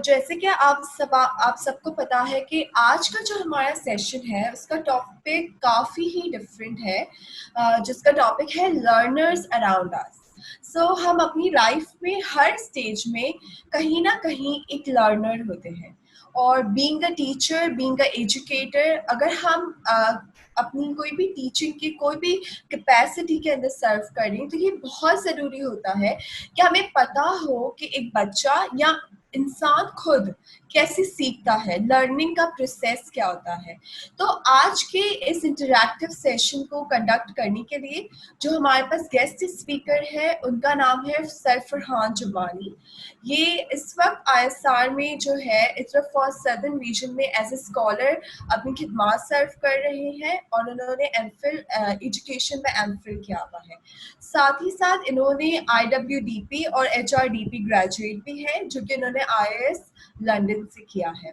जैसे कि आप सबको पता है कि आज का जो हमारा सेशन है उसका टॉपिक काफ़ी ही डिफरेंट है, जिसका टॉपिक है लर्नर्स अराउंड अस। हम अपनी लाइफ में हर स्टेज में कहीं ना कहीं एक लर्नर होते हैं। और being a teacher, being a educator, अगर हम अपनी कोई भी टीचिंग की कोई भी कैपेसिटी के अंदर सर्व कर रही हैं, तो ये बहुत ज़रूरी होता है कि हमें पता हो कि एक बच्चा या इंसान खुद कैसे सीखता है, लर्निंग का प्रोसेस क्या होता है। तो आज के इस इंटरैक्टिव सेशन को कंडक्ट करने के लिए जो हमारे पास गेस्ट स्पीकर है उनका नाम है सर फरहान जुबानी। ये इस वक्त आईएसआर में जो है इस वक्त फॉर सदर्न रीजन में एज ए स्कॉलर अपनी खिदमात सर्व कर रहे हैं और उन्होंने एमफिल एजुकेशन में एमफिल किया हुआ है। साथ ही साथ इन्होंने IWDP और HRDP ग्रेजुएट भी है, जो कि इन्होंने IIS लंदन से किया है।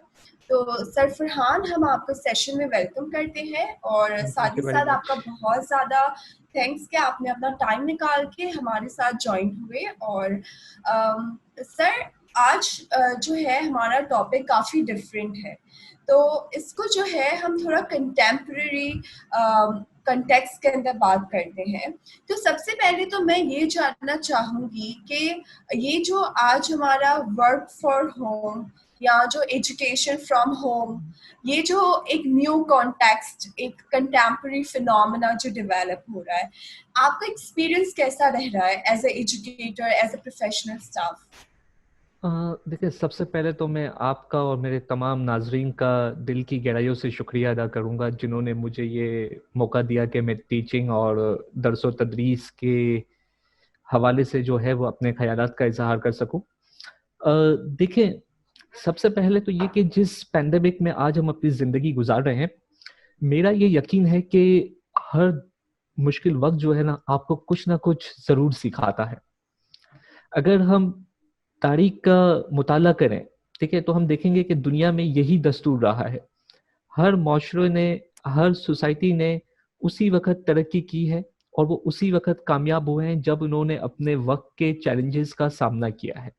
तो सर फरहान, हम आपको सेशन में वेलकम करते हैं और थैंक साथ ही यू वेरी साथ मच। आपका बहुत ज़्यादा थैंक्स कि आपने अपना टाइम निकाल के हमारे साथ ज्वाइन हुए। और सर, आज जो है हमारा टॉपिक काफ़ी डिफरेंट है, तो इसको जो है हम थोड़ा कंटेम्प्रेरी कंटेक्स्ट के अंदर बात करते हैं। तो सबसे पहले तो मैं ये जानना चाहूँगी कि ये जो आज हमारा वर्क फॉर होम या जो एजुकेशन फ्रॉम होम, ये जो एक न्यू कॉन्टेक्स्ट, एक कंटेम्प्रेरी फिनोमेना जो डेवलप हो रहा है, आपका एक्सपीरियंस कैसा रह रहा है as a educator, as a professional staff? देखिए, सबसे पहले तो मैं आपका और मेरे तमाम नाजरीन का दिल की गहराइयों से शुक्रिया अदा करूंगा, जिन्होंने मुझे ये मौका दिया कि मैं टीचिंग और दरसो तदरीस के हवाले से जो है वो अपने ख्यालात का इजहार कर सकूं। देखिए, सबसे पहले तो ये कि जिस पैंडेमिक में आज हम अपनी ज़िंदगी गुजार रहे हैं, मेरा ये यकीन है कि हर मुश्किल वक्त जो है ना, आपको कुछ ना कुछ ज़रूर सिखाता है। अगर हम तारीख का मुताला करें, ठीक है, तो हम देखेंगे कि दुनिया में यही दस्तूर रहा है। हर माशरे ने, हर सोसाइटी ने उसी वक्त तरक्की की है और वो उसी वक्त कामयाब हुए हैं जब उन्होंने अपने वक्त के चैलेंजेस का सामना किया है।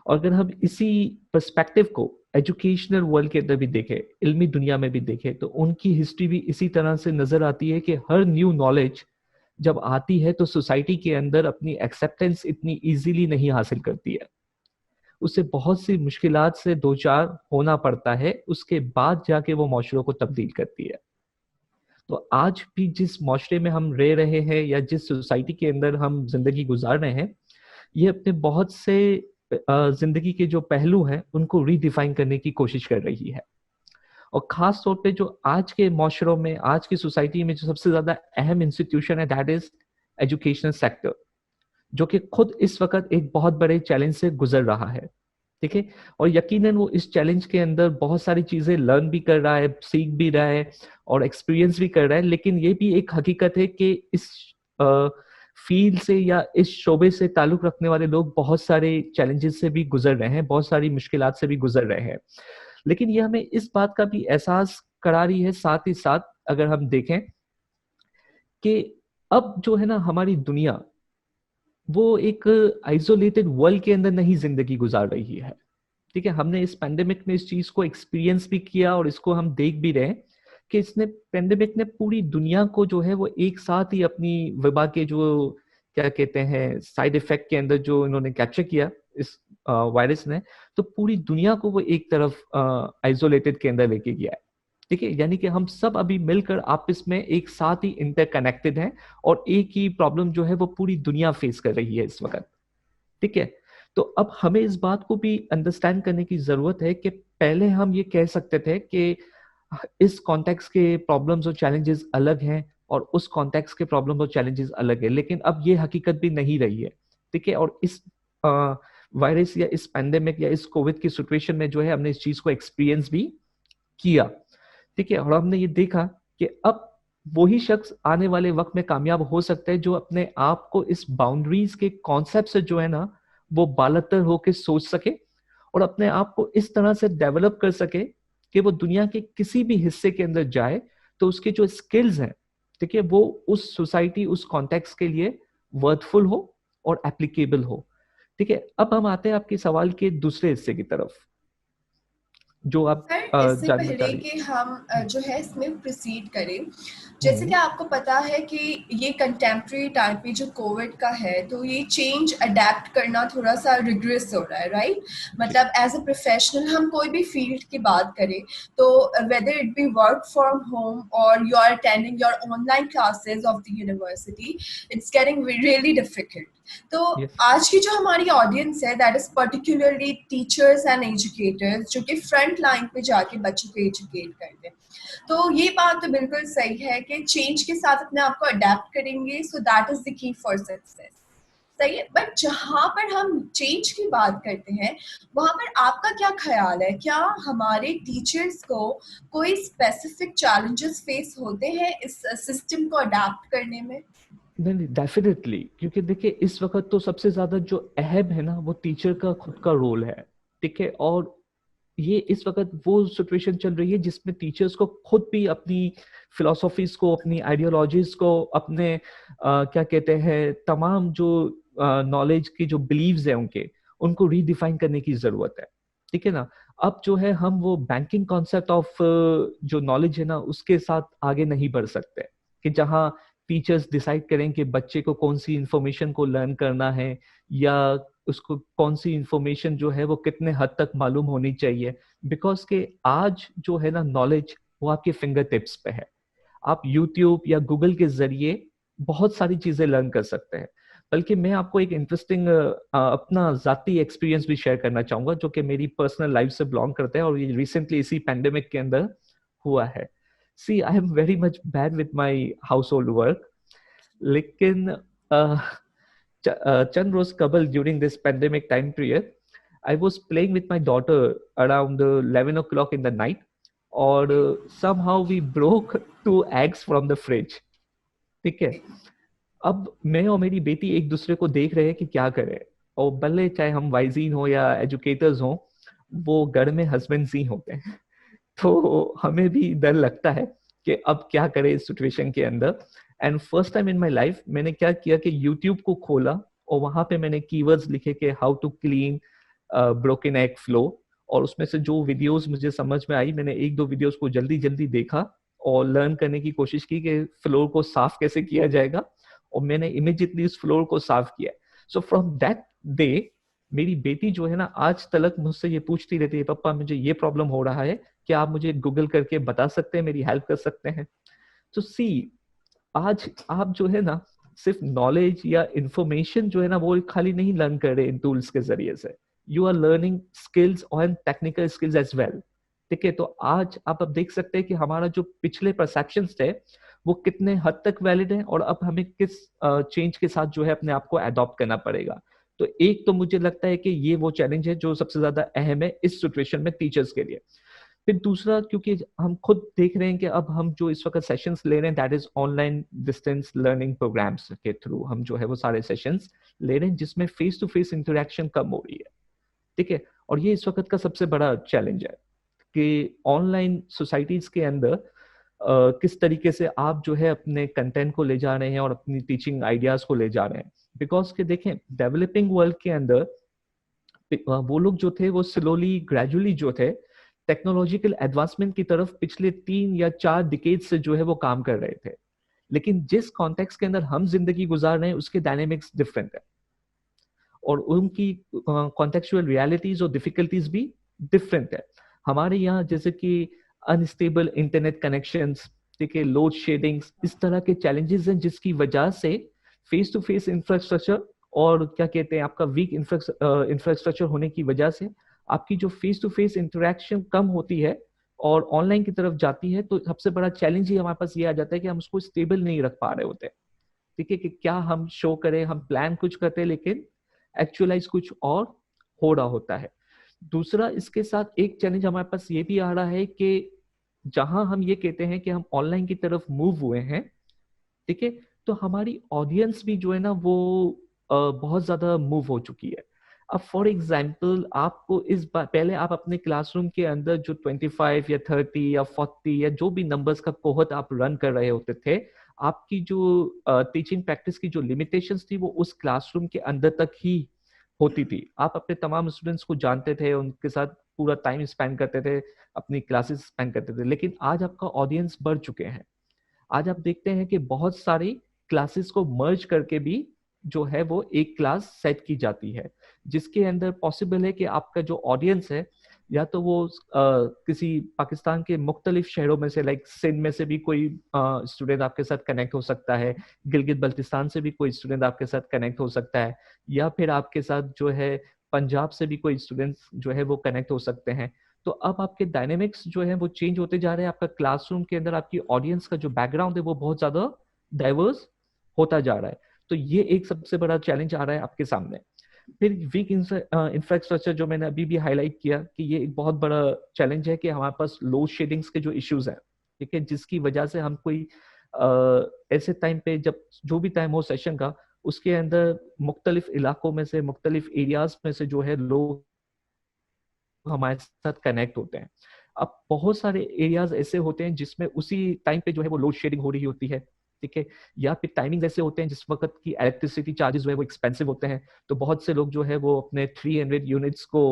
और अगर हम इसी पर्सपेक्टिव को एजुकेशनल वर्ल्ड के अंदर भी देखें, इल्मी दुनिया में भी देखें, तो उनकी हिस्ट्री भी इसी तरह से नजर आती है कि हर न्यू नॉलेज जब आती है तो सोसाइटी के अंदर अपनी एक्सेप्टेंस इतनी इजीली नहीं हासिल करती है। उसे बहुत सी मुश्किलात से दो चार होना पड़ता है, उसके बाद जाके वो माशरों को तब्दील करती है। तो आज भी जिस माशरे में हम रह रहे हैं या जिस सोसाइटी के अंदर हम जिंदगी गुजार रहे हैं, ये अपने बहुत से जिंदगी के जो पहलू हैं उनको रीडिफाइन करने की कोशिश कर रही है। और खास तौर पे जो आज के माशरों में, आज की सोसाइटी में जो सबसे ज्यादा अहम इंस्टीट्यूशन है, दैट इज एजुकेशनल सेक्टर, जो कि खुद इस वक्त एक बहुत बड़े चैलेंज से गुजर रहा है। ठीक है, और यकीनन वो इस चैलेंज के अंदर बहुत सारी चीजें लर्न भी कर रहा है, सीख भी रहा है और एक्सपीरियंस भी कर रहा है। लेकिन ये भी एक हकीकत है कि इस फील्ड से या इस शोबे से ताल्लुक रखने वाले लोग बहुत सारे चैलेंजेस से भी गुजर रहे हैं, बहुत सारी मुश्किलात से भी गुजर रहे हैं। लेकिन ये हमें इस बात का भी एहसास करा रही है, साथ ही साथ अगर हम देखें कि अब जो है ना हमारी दुनिया, वो एक आइसोलेटेड वर्ल्ड के अंदर नहीं जिंदगी गुजार रही है। ठीक है, हमने इस पैंडेमिक में इस चीज को एक्सपीरियंस भी किया और इसको हम देख भी रहे हैं कि इसने, पैंडेमिक ने पूरी दुनिया को जो है वो एक साथ ही अपनी वबा के जो क्या कहते हैं साइड इफेक्ट के अंदर जो इन्होंने कैप्चर किया इस वायरस ने, तो पूरी दुनिया को वो एक तरफ आइसोलेटेड के अंदर लेके गया है। ठीक है, यानी कि हम सब अभी मिलकर आपस में एक साथ ही इंटरकनेक्टेड हैं और एक ही प्रॉब्लम जो है वो पूरी दुनिया फेस कर रही है इस वक्त। ठीक है, तो अब हमें इस बात को भी अंडरस्टैंड करने की जरूरत है कि पहले हम ये कह सकते थे कि इस कॉन्टेक्स्ट के प्रॉब्लम्स और चैलेंजेस अलग हैं और उस कॉन्टेक्स्ट के प्रॉब्लम्स और चैलेंजेस अलग है, लेकिन अब ये हकीकत भी नहीं रही है। ठीक है, और इस वायरस या इस पैंडेमिक या इस कोविड की सिचुएशन में जो है हमने इस चीज को एक्सपीरियंस भी किया। ठीक है, और हमने ये देखा कि अब वही शख्स आने वाले वक्त में कामयाब हो सकता है जो अपने आप को इस बाउंड्रीज के कॉन्सेप्ट से जो है ना वो बालतर होकर सोच सके और अपने आप को इस तरह से डेवलप कर सके कि वो दुनिया के किसी भी हिस्से के अंदर जाए तो उसके जो स्किल्स हैं, ठीक है, वो उस सोसाइटी, उस कॉन्टेक्स्ट के लिए वर्थफुल हो और एप्लीकेबल हो। ठीक है, अब हम आते हैं आपके सवाल के दूसरे हिस्से की तरफ, जो आप सर, इससे जानना चाह पहले रही कि हम जो है इसमें प्रोसीड करें, जैसे कि हम्म। आपको पता है कि ये कंटेम्प्रेरी टाइम पे जो कोविड का है, तो ये चेंज अडेप्ट करना थोड़ा सा रिग्रेस हो रहा है, राइट? जी। मतलब एज अ प्रोफेशनल हम कोई भी फील्ड की बात करें, तो whether it be work from home और you are attending your online classes of the university, it's getting really difficult. तो यस। आज की जो हमारी ऑडियंस है, that is particularly teachers and educators, जो कि फ्रंट लाइन पे जाके बच्चों को एजुकेट करते हैं। तो ये बात तो बिल्कुल सही है कि चेंज के साथ अपने आप को अडेप्ट करेंगे, so that is the key for success. सही है, बट जहां पर हम चेंज की बात करते हैं, वहां पर आपका क्या ख्याल है? क्या हमारे टीचर्स को कोई स्पेसिफिक चैलेंजेस फेस होते हैं इस सिस्टम को अडेप्ट करने में? नहीं, डेफिनेटली, क्योंकि देखिए इस वक्त तो सबसे ज्यादा जो अहम है ना वो टीचर का खुद का रोल है। ठीक है, और ये इस वक्त वो सिचुएशन चल रही है जिसमें टीचर्स को खुद भी अपनी फिलोसॉफीज को, अपनी आइडियोलॉजीज को, अपने क्या कहते हैं, तमाम जो नॉलेज की जो बिलीव्स है उनके, उनको रीडिफाइन करने की जरूरत है। ठीक है ना। अब जो है हम वो बैंकिंग कॉन्सेप्ट ऑफ जो नॉलेज है ना उसके साथ आगे नहीं बढ़ सकते, कि जहाँ टीचर्स डिसाइड करें कि बच्चे को कौन सी इंफॉर्मेशन को लर्न करना है, या उसको कौन सी इंफॉर्मेशन जो है वो कितने हद तक मालूम होनी चाहिए। बिकॉज के आज जो है ना नॉलेज वो आपके फिंगर टिप्स पे है। आप यूट्यूब या गूगल के जरिए बहुत सारी चीजें लर्न कर सकते हैं। बल्कि मैं आपको एक इंटरेस्टिंग अपना जाती एक्सपीरियंस भी शेयर करना चाहूंगा, जो कि मेरी पर्सनल लाइफ से बिलोंग करता है, और ये रिसेंटली इसी पेंडेमिक के अंदर हुआ है। See, I am very much bad with my household work, लेकिन चंद रोज कबल during this pandemic time period, I was playing with my daughter around 11 o'clock in the night, और somehow we broke two eggs from the fridge. ठीक है। अब मैं और मेरी बेटी एक दूसरे को देख रहे हैं कि क्या करें, और भले चाहे हम वाइजीन हो या एजुकेटर्स हो, वो घर में हस्बैंड्स ही होते हैं। तो हमें भी डर लगता है कि अब क्या करें इस सिचुएशन के अंदर। And first time in my life मैंने क्या किया कि यूट्यूब को खोला, और वहां पे मैंने कीवर्ड्स लिखे कि how to clean broken egg flow, और उसमें से जो वीडियोस मुझे समझ में आई, मैंने एक दो वीडियोस को जल्दी जल्दी देखा और लर्न करने की कोशिश की कि फ्लोर को साफ कैसे किया जाएगा, और मैंने इमीडिएटली उस फ्लोर को साफ किया। सो फ्रॉम दैट डे मेरी बेटी जो है ना आज तक मुझसे ये पूछती रहती है, पापा मुझे ये प्रॉब्लम हो रहा है, क्या आप मुझे गूगल करके बता सकते हैं, मेरी हेल्प कर सकते हैं? तो सी, आज आप जो है ना सिर्फ नॉलेज या इंफॉर्मेशन जो है ना वो खाली नहीं लर्न कर रहे इन टूल्स के जरिए से, यू आर लर्निंग स्किल्स और टेक्निकल स्किल्स एज वेल। ठीक है, तो आज आप अब देख सकते हैं कि हमारा जो पिछले परसेप्शन थे वो कितने हद तक वैलिड है, और अब हमें किस चेंज के साथ जो है अपने आप को अडॉप्ट करना पड़ेगा। तो एक तो मुझे लगता है कि ये वो चैलेंज है जो सबसे ज्यादा अहम है इस सिचुएशन में टीचर्स के लिए। फिर दूसरा, क्योंकि हम खुद देख रहे हैं कि अब हम जो इस वक्त सेशंस ले रहे हैं that is online distance learning programmes के थ्रू हम जो है वो सारे सेशंस ले रहे हैं, जिसमें फेस टू फेस इंटरेक्शन कम हो रही है। ठीक है, और ये इस वक्त का सबसे बड़ा चैलेंज है कि ऑनलाइन सोसाइटीज के अंदर किस तरीके से आप जो है अपने कंटेंट को ले जा रहे हैं और अपनी टीचिंग आइडियाज को ले जा रहे हैं। बिकॉज के देखें डेवलपिंग वर्ल्ड के अंदर वो लोग जो थे वो स्लोली ग्रेजुअली जो थे टेक्नोलॉजिकल एडवांसमेंट की तरफ पिछले 3 या 4 डिकेड से जो है वो काम कर रहे थे। लेकिन जिस कॉन्टेक्स्ट के अंदर हम जिंदगी गुजार रहे हैं उसके डायनेमिक्स डिफरेंट है, और उनकी कॉन्टेक्चुअल रियलिटीज और डिफिकल्टीज भी डिफरेंट है। हमारे यहाँ जैसे कि अनस्टेबल इंटरनेट कनेक्शंस, ठीक है, लोड शेडिंग्स, इस तरह के चैलेंजेस हैं जिसकी वजह से फेस टू फेस इंफ्रास्ट्रक्चर और क्या कहते हैं आपका वीक इंफ्रास्ट्रक्चर होने की वजह से आपकी जो फेस टू फेस इंटरेक्शन कम होती है और ऑनलाइन की तरफ जाती है, तो सबसे बड़ा चैलेंज ही हमारे पास ये आ जाता है कि हम उसको स्टेबल नहीं रख पा रहे होते। ठीक है, कि क्या हम शो करें, हम प्लान कुछ करते हैं लेकिन एक्चुअलाइज कुछ और हो रहा होता है। दूसरा, इसके साथ एक चैलेंज हमारे पास ये भी आ रहा है कि जहां हम ये कहते हैं कि हम ऑनलाइन की तरफ मूव हुए हैं, ठीक है, तो हमारी ऑडियंस भी जो है ना वो बहुत ज्यादा मूव हो चुकी है। अब फॉर एग्जाम्पल आपको इस बार, पहले आप अपने क्लासरूम के अंदर जो 25 या 30 या 40 या जो भी नंबर्स का कोहट आप रन कर रहे होते थे, आपकी जो टीचिंग प्रैक्टिस की जो लिमिटेशंस थी वो उस क्लासरूम के अंदर तक ही होती थी। आप अपने तमाम स्टूडेंट्स को जानते थे, उनके साथ पूरा टाइम स्पेंड करते थे, अपनी क्लासेस स्पेंड करते थे। लेकिन आज आपका ऑडियंस बढ़ चुके हैं। आज आप देखते हैं कि बहुत सारी क्लासेस को मर्ज करके भी जो है वो एक क्लास सेट की जाती है, जिसके अंदर पॉसिबल है कि आपका जो ऑडियंस है, या तो वो किसी पाकिस्तान के मुख्तलिफ शहरों में से, लाइक सिंध में से भी कोई स्टूडेंट आपके साथ कनेक्ट हो सकता है, गिलगित बल्तिस्तान से भी कोई स्टूडेंट आपके साथ कनेक्ट हो सकता है, या फिर आपके साथ जो है पंजाब से भी कोई स्टूडेंट्स जो है वो कनेक्ट हो सकते हैं। तो अब आपके डायनेमिक्स जो है वो चेंज होते जा रहे हैं। आपका क्लासरूम के अंदर आपकी ऑडियंस का जो बैकग्राउंड है वो बहुत ज्यादा डाइवर्स होता जा रहा है। तो ये एक सबसे बड़ा चैलेंज आ रहा है आपके सामने। फिर वीक इंफ्रास्ट्रक्चर, जो मैंने अभी भी हाईलाइट किया कि ये एक बहुत बड़ा चैलेंज है कि हमारे पास लोड शेडिंग्स के जो इश्यूज हैं, ठीक है, जिसकी वजह से हम कोई ऐसे टाइम पे, जब जो भी टाइम हो सेशन का, उसके अंदर मुख्तलिफ इलाकों में से, मुख्तलिफ एरियाज में से जो है लोग हमारे साथ कनेक्ट होते हैं। अब बहुत सारे एरियाज ऐसे होते हैं जिसमें उसी टाइम पे जो है वो लोड शेडिंग हो रही होती है, ठीक है, या फिर टाइमिंग ऐसे होते हैं जिस वक्त की इलेक्ट्रिसिटी चार्जेस जो है वो एक्सपेंसिव होते हैं। तो बहुत से लोग जो है वो अपने 300 यूनिट्स को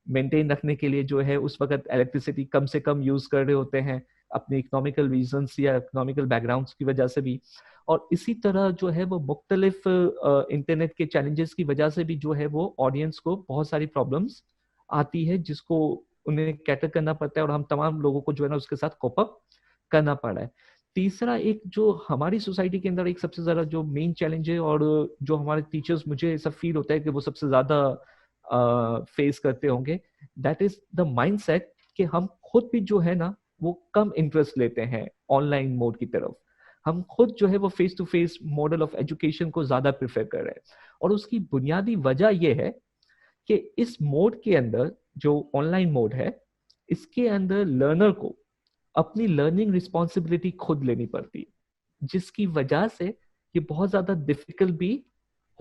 मेंटेन रखने के लिए जो है उस वक्त इलेक्ट्रिसिटी कम से कम यूज कर रहे होते हैं, अपने इकोनॉमिकल रीजंस या इकोनॉमिकल बैकग्राउंड्स की वजह से भी। और इसी तरह जो है वो मुख्तलिफ इंटरनेट के चैलेंजेस की वजह से भी जो है वो ऑडियंस को बहुत सारी प्रॉब्लम्स आती है, जिसको उन्हें कैटर करना पड़ता है, और हम तमाम लोगों को जो है ना उसके साथ कोप अप करना पड़ रहा है। तीसरा एक जो हमारी सोसाइटी के अंदर एक सबसे ज्यादा जो मेन चैलेंज है, और जो हमारे टीचर्स, मुझे ऐसा फील होता है कि वो सबसे ज्यादा फेस करते होंगे, दैट इज द माइंडसेट कि हम खुद भी जो है ना वो कम इंटरेस्ट लेते हैं ऑनलाइन मोड की तरफ। हम खुद जो है वो face to face model of education को ज्यादा प्रेफर कर रहे हैं। और उसकी बुनियादी वजह यह है कि इस मोड के अंदर, जो ऑनलाइन मोड है, इसके अंदर लर्नर को अपनी लर्निंग रिस्पॉन्सिबिलिटी खुद लेनी पड़ती है, जिसकी वजह से ये बहुत ज्यादा डिफिकल्ट भी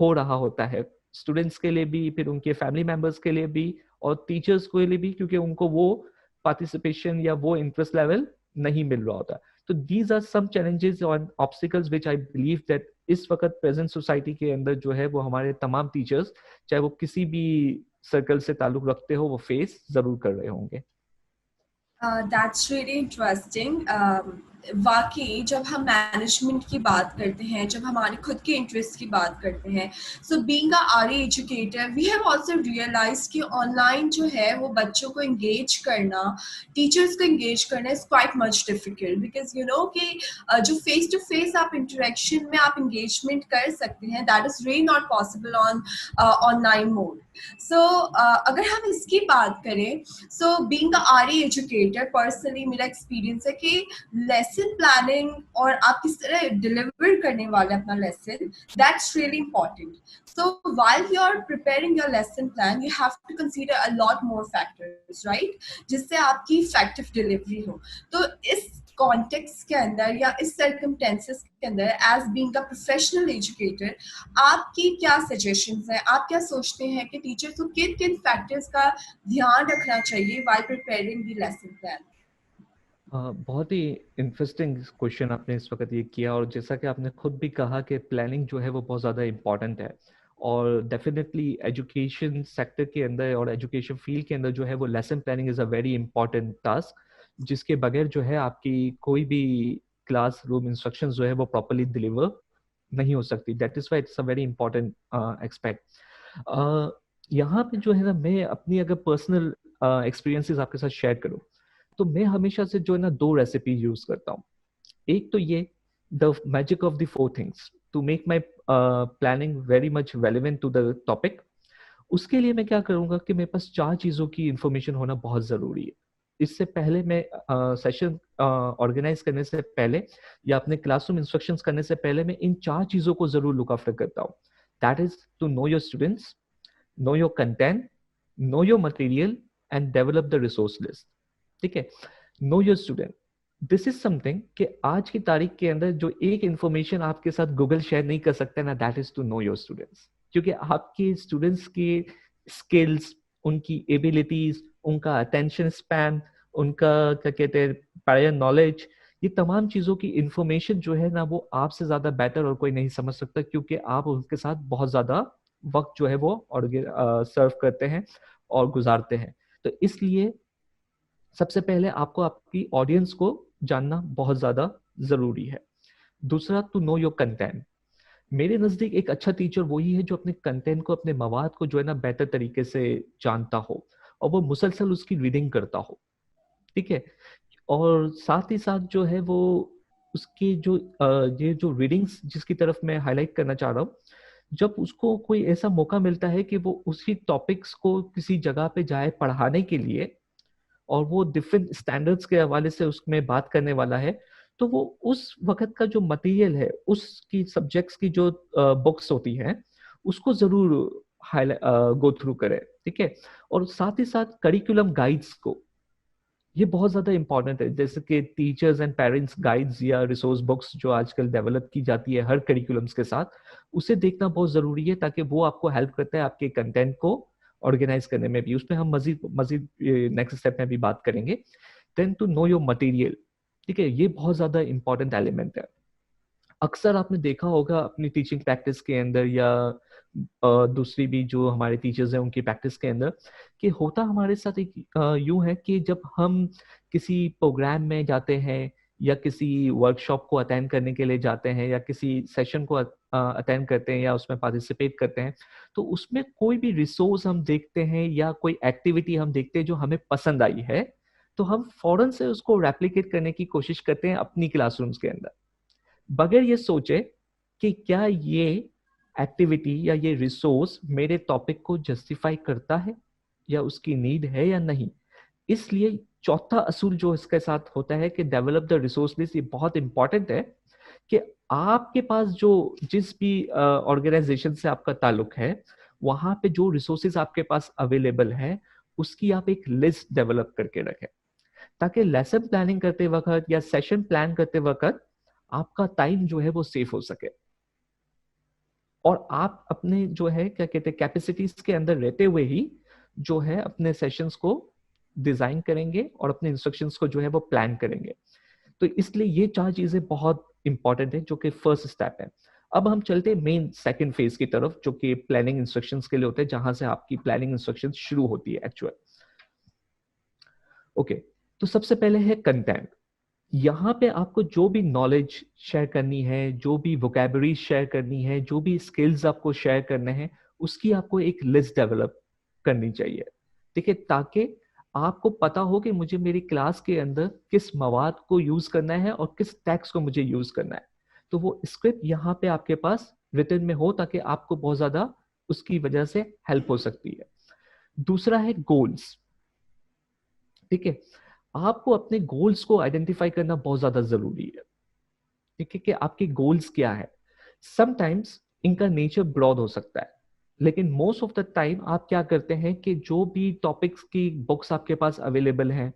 हो रहा होता है स्टूडेंट्स के लिए भी, फिर उनके फैमिली मेंबर्स के लिए भी, और टीचर्स के लिए भी, क्योंकि उनको वो पार्टिसिपेशन या वो इंटरेस्ट लेवल नहीं मिल रहा होता। तो दीज आर सम चैलेंजेस और obstacles which I believe that इस वक्त प्रेजेंट सोसाइटी के अंदर जो है वो हमारे तमाम टीचर्स, चाहे वो किसी भी सर्कल से ताल्लुक रखते हो, वो फेस जरूर कर रहे होंगे। That's really interesting. वाकई जब हम मैनेजमेंट की बात करते हैं, जब हमारे खुद के इंटरेस्ट की बात करते हैं, so being a RA educator we have also realise कि ऑनलाइन जो है वो बच्चों को एंगेज करना, टीचर्स को एंगेज करना is quite much difficult, because you know कि जो फेस टू फेस आप इंटरेक्शन में आप एंगेजमेंट कर सकते हैं, that is really not possible on online mode. So अगर हम इसकी बात करें, so being a RA educator, personally मेरा एक्सपीरियंस है कि लेसन प्लानिंग और आप किस तरह डिलीवर करने वाले अपना lesson, that's really important. So while you're preparing your lesson plan, you have to consider a lot more factors, right? जिससे आपकी effective delivery हो। तो इस कॉन्टेक्स्ट के अंदर या इस सर्कमटेंसेस के अंदर, as being a professional educator, आपकी क्या सजेशंस हैं? आप क्या सोचते हैं कि टीचर्स को किन किन फैक्टर्स का ध्यान रखना चाहिए while preparing the lesson plan? बहुत ही इंटरेस्टिंग क्वेश्चन आपने इस वक्त ये किया, और जैसा कि आपने खुद भी कहा कि प्लानिंग जो है वो बहुत ज़्यादा इम्पॉर्टेंट है। और डेफिनेटली एजुकेशन सेक्टर के अंदर और एजुकेशन फील्ड के अंदर जो है वो lesson planning is a very important task, जिसके बगैर जो है आपकी कोई भी क्लास रूम इंस्ट्रक्शन जो है वो प्रॉपरली डिलीवर नहीं हो सकती। That is why it's a very important expect. यहाँ पे जो है ना, मैं अपनी अगर पर्सनल एक्सपीरियंसेस आपके साथ शेयर करूँ, तो मैं हमेशा से जो है ना दो रेसिपी यूज करता हूँ। एक तो ये, the magic of the four things to make my planning very much relevant to the topic. उसके लिए मैं क्या करूंगा कि मेरे पास चार चीजों की इंफॉर्मेशन होना बहुत जरूरी है। इससे पहले मैं सेशन ऑर्गेनाइज करने से पहले या अपने क्लासरूम इंस्ट्रक्शंस करने से पहले मैं इन चार चीजों को जरूर लुक आफ्टर करता हूँ। That is to know your students, know your content, know your material, and develop the resource list. ठीक है, know your student, this is something कि आज की तारीख के अंदर जो एक इंफॉर्मेशन आपके साथ गूगल शेयर नहीं कर सकता ना, that is to know your students. क्योंकि आपके स्टूडेंट्स की स्किल्स, उनकी एबिलिटीज, उनका अटेंशन स्पैन, उनका क्या कहते हैं प्रायर नॉलेज, ये तमाम चीजों की इंफॉर्मेशन जो है ना वो आपसे ज्यादा बेटर और कोई नहीं समझ सकता, क्योंकि आप उनके साथ बहुत ज्यादा वक्त जो है वो और सर्व करते हैं और गुजारते हैं। तो इसलिए सबसे पहले आपको आपकी ऑडियंस को जानना बहुत ज्यादा जरूरी है। दूसरा, टू नो योर कंटेंट। मेरे नजदीक एक अच्छा टीचर वही है जो अपने कंटेंट को, अपने मवाद को जो है ना बेहतर तरीके से जानता हो और वो मुसलसल उसकी रीडिंग करता हो। ठीक है। और साथ ही साथ जो है वो उसकी जो ये जो रीडिंग्स जिसकी तरफ मैं हाईलाइट करना चाह रहा हूँ, जब उसको कोई ऐसा मौका मिलता है कि वो उसी टॉपिक्स को किसी जगह पे जाए पढ़ाने के लिए और वो डिफरेंट स्टैंडर्ड्स के हवाले से उसमें बात करने वाला है, तो वो उस वक्त का जो मटेरियल है, उसकी सब्जेक्ट्स की जो बुक्स होती हैं, उसको जरूर गो थ्रू करे। ठीक है। और साथ ही साथ करिकुलम गाइड्स को, ये बहुत ज्यादा इंपॉर्टेंट है, जैसे कि टीचर्स एंड पेरेंट्स गाइड्स या रिसोर्स बुक्स जो आजकल डेवलप की जाती है हर करिकुलम्स के साथ, उसे देखना बहुत जरूरी है, ताकि वो आपको हेल्प करता है आपके कंटेंट को ऑर्गेनाइज करने में भी। उसमें हम मजीद मजीद नेक्स्ट स्टेप में भी बात करेंगे। Then to know your material. ठीक है, ये बहुत ज्यादा इंपॉर्टेंट एलिमेंट है। अक्सर आपने देखा होगा अपनी टीचिंग प्रैक्टिस के अंदर या दूसरी भी जो हमारे टीचर्स हैं उनकी प्रैक्टिस के अंदर, कि होता हमारे साथ एक यूं है कि जब हम किसी प्रोग्राम में जाते हैं या किसी वर्कशॉप को अटेंड करने के लिए जाते हैं या किसी सेशन को अटेंड करते हैं या उसमें पार्टिसिपेट करते हैं, तो उसमें कोई भी रिसोर्स हम देखते हैं या कोई एक्टिविटी हम देखते हैं जो हमें पसंद आई है, तो हम फौरन से उसको रेप्लिकेट करने की कोशिश करते हैं अपनी क्लासरूम्स के अंदर, बगैर ये सोचे कि क्या ये एक्टिविटी या ये रिसोर्स मेरे टॉपिक को जस्टिफाई करता है या उसकी नीड है या नहीं। इसलिए चौथा असूल जो इसके साथ होता है कि डेवलप द रिसोर्स लिस्ट, ये बहुत इंपॉर्टेंट है कि आपके पास जो जिस भी ऑर्गेनाइजेशन से आपका ताल्लुक है, वहां पे जो रिसोर्सेज आपके पास अवेलेबल है उसकी आप एक लिस्ट डेवलप करके रखें, ताकि लेसन प्लानिंग करते वक्त या सेशन प्लान करते वक्त आपका टाइम जो है वो सेफ हो सके और आप अपने जो है क्या कहते हैं कैपेसिटीज के अंदर रहते हुए ही जो है अपने सेशंस को डिजाइन करेंगे और अपने इंस्ट्रक्शंस को जो है वो प्लान करेंगे। तो इसलिए ये चार चीजें बहुत इंपॉर्टेंट है जो कि फर्स्ट स्टेप है। अब हम चलते हैं मेन सेकंड फेज की तरफ, जो कि प्लानिंग इंस्ट्रक्शंस के लिए होते हैं, जहां से आपकी प्लानिंग इंस्ट्रक्शंस शुरू होती है एक्चुअल। ओके, तो सबसे पहले है कंटेंट। यहाँ पे आपको जो भी नॉलेज शेयर करनी है, जो भी वोकैबुलरी शेयर करनी है, जो भी स्किल्स आपको शेयर करने हैं, उसकी आपको एक लिस्ट डेवलप करनी चाहिए। ठीक है, ताकि आपको पता हो कि मुझे मेरी क्लास के अंदर किस मवाद को यूज करना है और किस टैक्स को मुझे यूज करना है। तो वो स्क्रिप्ट यहाँ पे आपके पास रिटन में हो, ताकि आपको बहुत ज्यादा उसकी वजह से हेल्प हो सकती है। दूसरा है गोल्स। ठीक है, आपको अपने गोल्स को आइडेंटिफाई करना बहुत ज्यादा जरूरी है। ठीक है, कि आपके गोल्स क्या है। समटाइम्स इनका नेचर ब्रॉड हो सकता है, लेकिन मोस्ट ऑफ द टाइम आप क्या करते हैं कि जो भी टॉपिक्स की बुक्स आपके पास अवेलेबल हैं,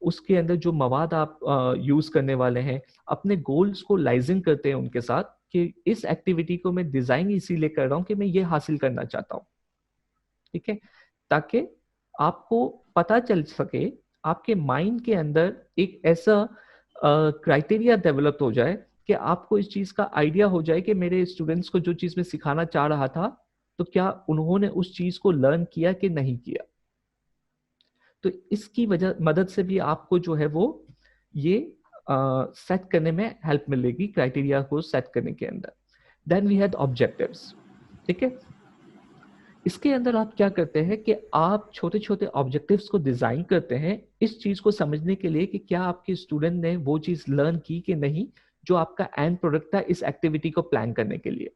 उसके अंदर जो मवाद आप यूज करने वाले हैं, अपने गोल्स को लाइजिंग करते हैं उनके साथ कि इस एक्टिविटी को मैं डिजाइन इसीलिए कर रहा हूं कि मैं ये हासिल करना चाहता हूं। ठीक है, ताकि आपको पता चल सके, आपके माइंड के अंदर एक ऐसा क्राइटेरिया डेवलप हो जाए कि आपको इस चीज का आइडिया हो जाए कि मेरे स्टूडेंट्स को जो चीज मैं सिखाना चाह रहा था, तो क्या उन्होंने उस चीज को लर्न किया कि नहीं किया। तो इसकी वजह मदद से भी आपको जो है वो ये सेट करने में हेल्प मिलेगी, क्राइटेरिया को सेट करने के अंदर। Then we had objectives. ठीक है, इसके अंदर आप क्या करते हैं कि आप छोटे छोटे ऑब्जेक्टिव्स को डिजाइन करते हैं इस चीज को समझने के लिए कि क्या आपके स्टूडेंट ने वो चीज लर्न की कि नहीं, जो आपका एंड प्रोडक्ट था इस एक्टिविटी को प्लान करने के लिए।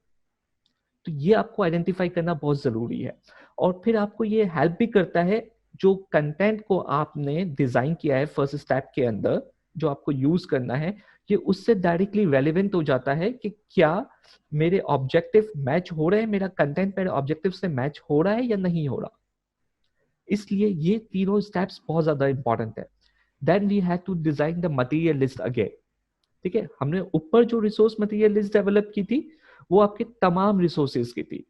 तो ये आपको आइडेंटिफाई करना बहुत जरूरी है। और फिर आपको ये हेल्प भी करता है, जो कंटेंट को आपने डिजाइन किया है फर्स्ट स्टेप के अंदर जो आपको यूज करना है, ये उससे डायरेक्टली रेलिवेंट हो जाता है कि क्या मेरे ऑब्जेक्टिव मैच हो रहे हैं, मेरा कंटेंट मेरे ऑब्जेक्टिव से मैच हो रहा है या नहीं हो रहा। इसलिए ये तीनों स्टेप्स बहुत ज्यादा इंपॉर्टेंट है। Then we have to design the material list again. ठीक है, हमने ऊपर जो रिसोर्स मटेरियल लिस्ट डेवलप की थी वो आपके तमाम रिसोर्सेज की थी।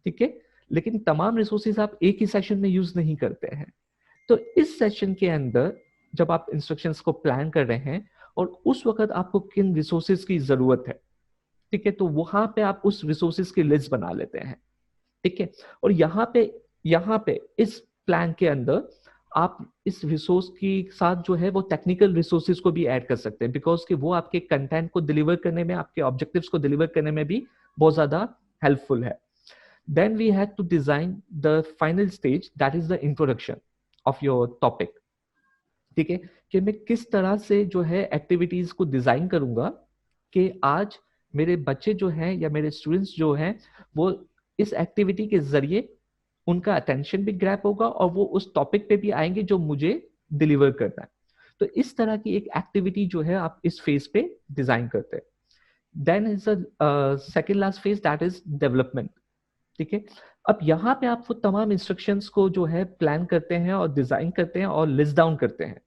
ठीक है, लेकिन तमाम रिसोर्सेज आप एक ही सेशन में यूज नहीं करते हैं। तो इस सेशन के अंदर जब आप इंस्ट्रक्शंस को प्लान कर रहे हैं और उस वक्त आपको किन रिसोर्सेज की जरूरत है, ठीक है, तो वहां पे आप उस रिसोर्सेज की लिस्ट बना लेते हैं। ठीक है। और यहाँ पे इस प्लान के अंदर आप इस रिसोर्स के साथ जो है वो टेक्निकल रिसोर्सेज को भी ऐड कर सकते हैं, बिकॉज कि वो आपके कंटेंट को डिलीवर करने में, आपके ऑब्जेक्टिव्स को डिलीवर करने में भी बहुत ज्यादा हेल्पफुल है. Then we had to design the final stage, that is the introduction of your topic. ठीक है, कि मैं किस तरह से जो है एक्टिविटीज को डिजाइन करूंगा कि आज मेरे बच्चे जो हैं या मेरे स्टूडेंट्स जो हैं वो इस एक्टिविटी के जरिए उनका अटेंशन भी ग्रैब होगा और वो उस टॉपिक पे भी आएंगे जो मुझे डिलीवर करना है. तो इस तरह की एक एक्टिविटी जो है आप इस फेज पे डिजाइन करते हैं. Then is second last phase, that is development. ठीक है, अब यहाँ पे आप वो तमाम इंस्ट्रक्शंस को जो है प्लान करते हैं और डिजाइन करते हैं और लिस्ट डाउन करते हैं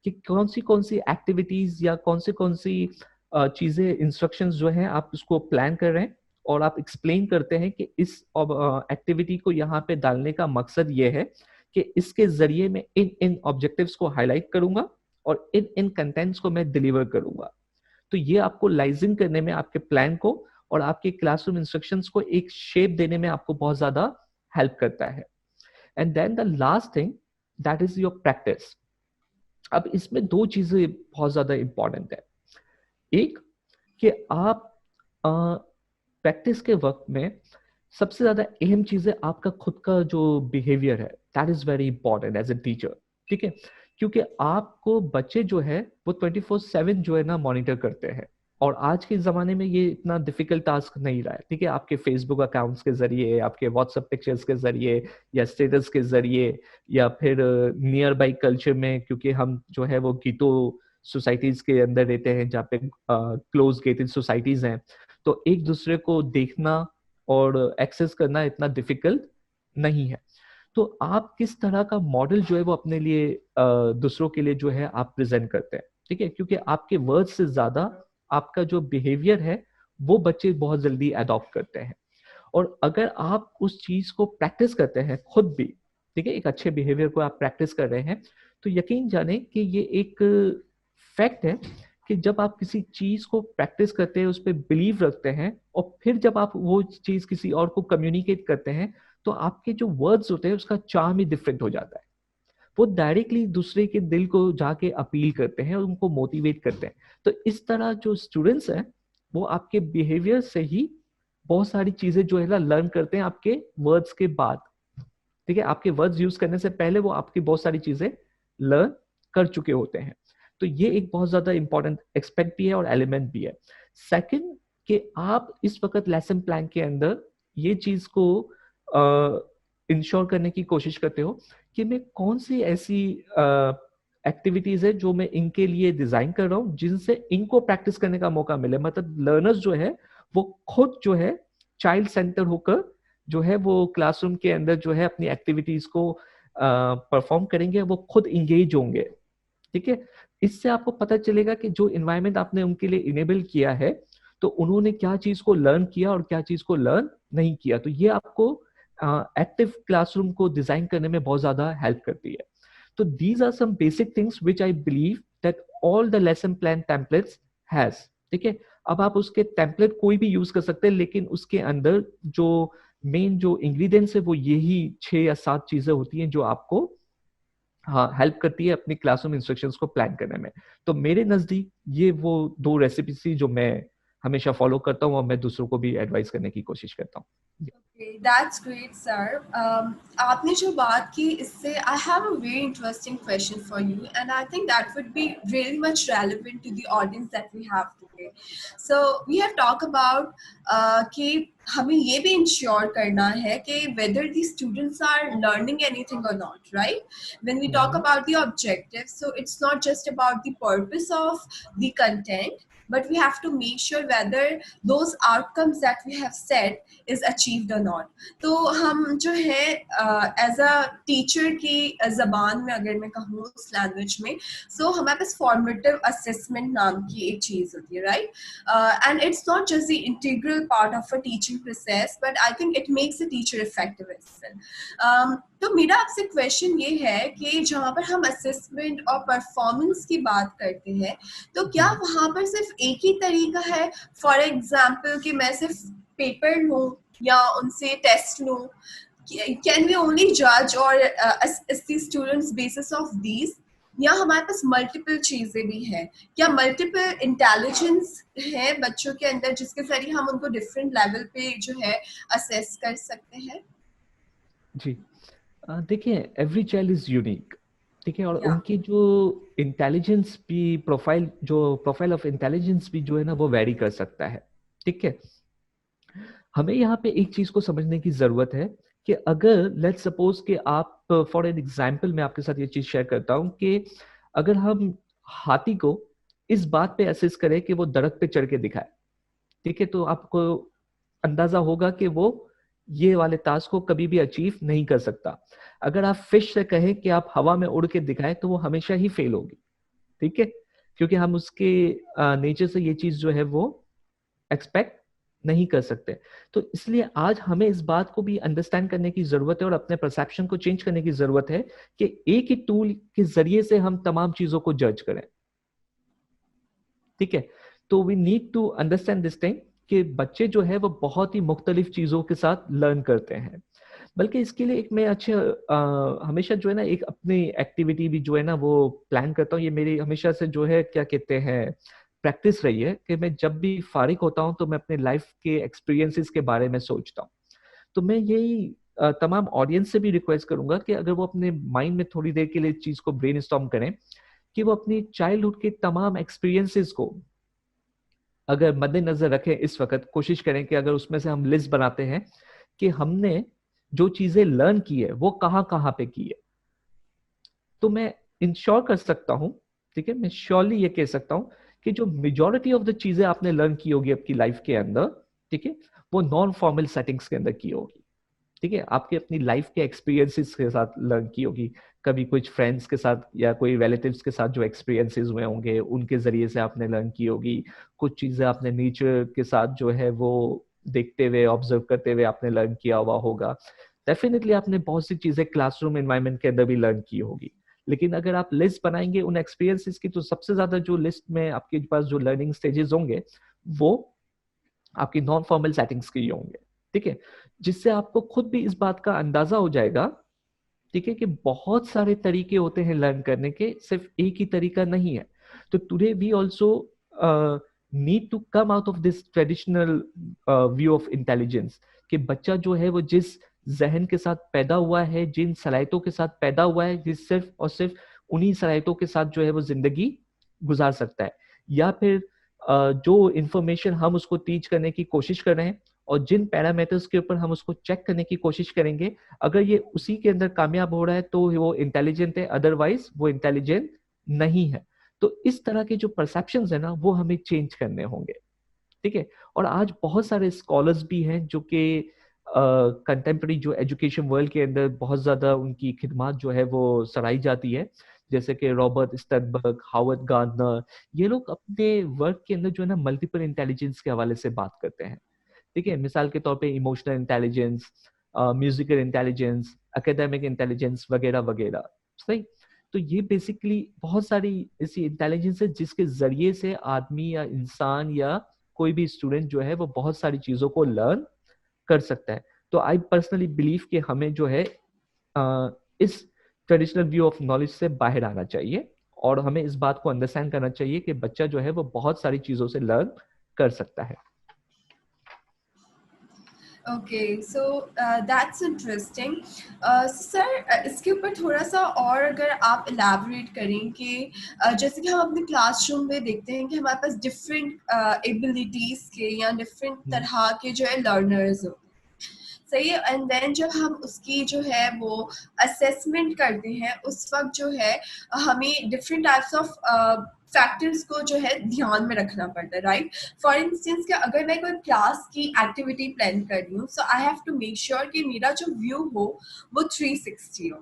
कि कौन सी एक्टिविटीज या कौन सी चीजें, इंस्ट्रक्शंस जो हैं आप उसको प्लान कर रहे हैं और आप एक्सप्लेन करते हैं कि इस एक्टिविटी को यहाँ पे डालने का मकसद ये है कि इसके जरिए मैं इन इन ऑब्जेक्टिव्स को हाईलाइट करूंगा और इन इन कंटेंट्स को मैं डिलीवर करूंगा. तो ये आपको लाइजिंग करने में, आपके प्लान को और आपके क्लासरूम इंस्ट्रक्शंस को एक शेप देने में आपको बहुत ज्यादा हेल्प करता है. And then the last thing, that is your practice. अब इसमें दो चीजें बहुत ज्यादा इंपॉर्टेंट है. एक कि आप प्रैक्टिस के वक्त में सबसे ज्यादा अहम चीज है आपका खुद का जो बिहेवियर है, that is very important as a teacher. ठीक है, क्योंकि आपको बच्चे जो है वो 24/7 जो है ना मॉनिटर करते हैं और आज के ज़माने में ये इतना डिफिकल्ट टास्क नहीं रहा है. ठीक है, आपके फेसबुक अकाउंट्स के जरिए, आपके व्हाट्सएप पिक्चर्स के जरिए या स्टेटस के जरिए या फिर नियर बाई कल्चर में, क्योंकि हम जो है वो गीतो सोसाइटीज के अंदर रहते हैं जहाँ पे क्लोज गेटेड सोसाइटीज हैं, तो एक दूसरे को देखना और एक्सेस करना इतना डिफिकल्ट नहीं है. तो आप किस तरह का मॉडल जो है वो अपने लिए दूसरों के लिए जो है आप प्रेजेंट करते हैं. ठीक है, क्योंकि आपके वर्ड से ज्यादा आपका जो बिहेवियर है वो बच्चे बहुत जल्दी अडॉप्ट करते हैं. और अगर आप उस चीज को प्रैक्टिस करते हैं खुद भी, ठीक है, एक अच्छे बिहेवियर को आप प्रैक्टिस कर रहे हैं, तो यकीन जाने कि ये एक फैक्ट है कि जब आप किसी चीज को प्रैक्टिस करते हैं, उस पर बिलीव रखते हैं और फिर जब आप वो चीज किसी और को कम्युनिकेट करते हैं, तो आपके जो वर्ड्स होते हैं उसका चार्म ही डिफरेंट हो जाता है. वो डायरेक्टली दूसरे के दिल को जाके अपील करते हैं और उनको मोटिवेट करते हैं. तो इस तरह जो स्टूडेंट्स हैं वो आपके बिहेवियर से ही बहुत सारी चीजें जो है ना लर्न करते हैं आपके वर्ड्स के बाद. ठीक है, आपके वर्ड्स यूज करने से पहले वो आपकी बहुत सारी चीजें लर्न कर चुके होते हैं. तो ये एक बहुत ज्यादा इंपॉर्टेंट एक्सपेक्ट भी है और एलिमेंट भी है. सेकंड, कि आप इस वक्त लेसन प्लान के अंदर ये चीज को इंश्योर करने की कोशिश करते हो कि मैं कौन सी ऐसी एक्टिविटीज है जो मैं इनके लिए डिजाइन कर रहा हूँ जिनसे इनको प्रैक्टिस करने का मौका मिले. मतलब लर्नर्स जो है वो खुद जो है चाइल्ड सेंटर होकर जो है वो क्लासरूम के अंदर जो है अपनी एक्टिविटीज को परफॉर्म करेंगे, वो खुद इंगेज होंगे. ठीक है, इससे आपको पता चलेगा कि जो इन्वायरमेंट आपने उनके लिए इनेबल किया है तो उन्होंने क्या चीज को लर्न किया और क्या चीज को लर्न नहीं किया. तो ये आपको एक्टिव क्लासरूम को डिजाइन करने में बहुत ज्यादा हेल्प करती है. तो these are some basic things which I believe that all the lesson plan templates has. ठीक है, अब आप उसके टेम्पलेट कोई भी यूज कर सकते हैं, लेकिन उसके अंदर जो मेन जो इंग्रेडिएंट्स है वो यही 6 या 7 चीजें होती हैं जो आपको हेल्प करती है अपनी क्लासरूम इंस्ट्रक्शंस को प्लान करने में. तो मेरे नजदीक ये वो 2 रेसिपीज थी जो मैं हमेशा फॉलो करता हूँ और मैं दूसरों को भी एडवाइस करने की कोशिश करता हूँ. That's great, sir. आपने जो बात की इससे I have a very interesting question for you, and I think that would be really much relevant to the audience that we have today. So we have talked about कि हमें ये भी ensure करना है कि whether the students are learning anything or not, right? When we talk about the objectives, so it's not just about the purpose of the content, but we have to make sure whether those outcomes that we have set is achieved or not. तो हम जो है as a teacher की ज़बान में अगर मैं कहूँ उस language में, so हमारे पास formative assessment नाम की एक चीज़ होती है, right? And it's not just the integral part of a teaching process, but I think it makes a teacher effective as well. तो मेरा आपसे क्वेश्चन ये है कि जहाँ पर हम असेसमेंट और परफॉर्मेंस की बात करते हैं, तो क्या वहाँ पर सिर्फ एक ही तरीका है? फॉर एग्जाम्पल कि मैं सिर्फ पेपर लूँ या उनसे टेस्ट लूं? Can we only judge or assess the students basis of these? या हमारे पास मल्टीपल चीजें भी हैं? क्या मल्टीपल इंटेलिजेंस है बच्चों के अंदर जिसके जरिए हम उनको डिफरेंट लेवल पे जो है असेस कर सकते हैं? जी, देखिए, एवरी चाइल्ड इज यूनिक, ठीक है, और या उनकी जो इंटेलिजेंस भी प्रोफाइल ऑफ इंटेलिजेंस भी जो है ना वो वैरी कर सकता है, ठीक है। हमें यहाँ पे एक चीज को समझने की जरूरत है कि अगर लेट्स सपोज कि आप, फॉर एन एग्जाम्पल मैं आपके साथ ये चीज शेयर करता हूँ कि अगर हम हाथी को इस बात पे असेस करें कि वो दरख्त पे चढ़ के दिखाए, ठीक है, तो आपको अंदाजा होगा कि वो ये वाले टास्क को कभी भी अचीव नहीं कर सकता। अगर आप फिश से कहें कि आप हवा में उड़ के दिखाएं तो वो हमेशा ही फेल होगी, ठीक है, क्योंकि हम उसके नेचर से ये चीज जो है वो एक्सपेक्ट नहीं कर सकते। तो इसलिए आज हमें इस बात को भी अंडरस्टैंड करने की जरूरत है और अपने परसेप्शन को चेंज करने की जरूरत है कि एक ही टूल के जरिए से हम तमाम चीजों को जज करें, ठीक है। तो we need to understand this thing कि बच्चे जो है वो बहुत ही मुख्तलिफ चीजों के साथ लर्न करते हैं। बल्कि इसके लिए एक मैं हमेशा जो है ना एक अपनी एक्टिविटी भी जो है ना वो प्लान करता हूँ। ये मेरी हमेशा से जो है क्या कहते हैं प्रैक्टिस रही है कि मैं जब भी फारिग होता हूँ तो मैं अपने लाइफ के एक्सपीरियंसेस के बारे में सोचता हूँ। तो मैं यही तमाम ऑडियंस से भी रिक्वेस्ट करूंगा कि अगर वो अपने माइंड में थोड़ी देर के लिए चीज को ब्रेनस्टॉर्म करें कि वो अपनी चाइल्डहुड के तमाम एक्सपीरियंसेस को अगर मद्देनजर रखें, इस वक्त कोशिश करें कि अगर उसमें से हम लिस्ट बनाते हैं कि हमने जो चीजें लर्न की है वो कहाँ कहाँ पे की है, तो मैं इंश्योर कर सकता हूँ, ठीक है, मैं श्योरली ये कह सकता हूँ कि जो मेजोरिटी ऑफ द चीजें आपने लर्न की होगी आपकी लाइफ के अंदर, ठीक है, वो नॉन फॉर्मल सेटिंग्स के अंदर की होगी, ठीक है, आपके अपनी लाइफ के एक्सपीरियंसेस के साथ लर्न की होगी। कभी कुछ फ्रेंड्स के साथ या कोई रिलेटिव्स के साथ जो एक्सपीरियंसेस हुए होंगे उनके जरिए से आपने लर्न की होगी। कुछ चीजें आपने नेचर के साथ जो है वो देखते हुए ऑब्जर्व करते हुए आपने लर्न किया हुआ होगा। डेफिनेटली आपने बहुत सी चीजें क्लासरूम एनवायरनमेंट के अंदर भी लर्न की होगी। लेकिन अगर आप लिस्ट बनाएंगे उन एक्सपीरियंसेस की तो सबसे ज्यादा जो लिस्ट में आपके पास जो लर्निंग स्टेजेस होंगे वो आपकी नॉन फॉर्मल सेटिंग्स के ही होंगे, ठीक है, जिससे आपको खुद भी इस बात का अंदाजा हो जाएगा, ठीक है, कि बहुत सारे तरीके होते हैं लर्न करने के, सिर्फ एक ही तरीका नहीं है। तो today we also need to come out of this traditional view of intelligence कि बच्चा जो है वो जिस जहन के साथ पैदा हुआ है, जिन सलाहियतों के साथ पैदा हुआ है, जिस सिर्फ और सिर्फ उन्हीं सलाहियतों के साथ जो है वो जिंदगी गुजार सकता है, या फिर जो इंफॉर्मेशन हम उसको टीच करने की कोशिश कर रहे हैं और जिन पैरामीटर्स के ऊपर हम उसको चेक करने की कोशिश करेंगे, अगर ये उसी के अंदर कामयाब हो रहा है तो वो इंटेलिजेंट है, अदरवाइज वो इंटेलिजेंट नहीं है। तो इस तरह के जो परसेप्शंस है ना वो हमें चेंज करने होंगे, ठीक है। और आज बहुत सारे स्कॉलर्स भी हैं जो कि कंटेम्प्रेरी जो एजुकेशन वर्ल्ड के अंदर बहुत ज्यादा उनकी खिदमत जो है वो सराही जाती है, जैसे कि रॉबर्ट स्टर्नबर्ग, हावर्ड गार्डनर। ये लोग अपने वर्क के अंदर जो है ना मल्टीपल इंटेलिजेंस के हवाले से बात करते हैं, ठीक है, मिसाल के तौर पे emotional intelligence, musical intelligence, academic intelligence वगैरह वगैरह, सही। तो ये बेसिकली बहुत सारी ऐसी इंटेलिजेंस है जिसके जरिए से आदमी या इंसान या कोई भी स्टूडेंट जो है वो बहुत सारी चीजों को लर्न कर सकता है। तो आई पर्सनली बिलीव कि हमें जो है इस ट्रेडिशनल व्यू ऑफ नॉलेज से बाहर आना चाहिए और हमें इस बात को अंडरस्टैंड करना चाहिए कि बच्चा जो है वो बहुत सारी चीजों से लर्न कर सकता है। Okay, so that's interesting sir. इसके ऊपर थोड़ा सा और अगर आप इलैबोरेट करें कि जैसे कि हम अपने क्लासरूम में देखते हैं कि हमारे पास डिफरेंट एबिलिटीज के या डिफरेंट हम्म, तरह के जो है लर्नर्स होते हैं, सही है। एंड देन जब हम उसकी जो है वो असेसमेंट करते हैं उस वक्त जो है हमें डिफरेंट टाइप्स ऑफ फैक्टर्स को जो है ध्यान में रखना पड़ता है, राइट। फॉर इंस्टेंस कि अगर मैं कोई क्लास की एक्टिविटी प्लान कर रही हूँ, so I have to make sure कि मेरा जो व्यू हो वो 360 हो,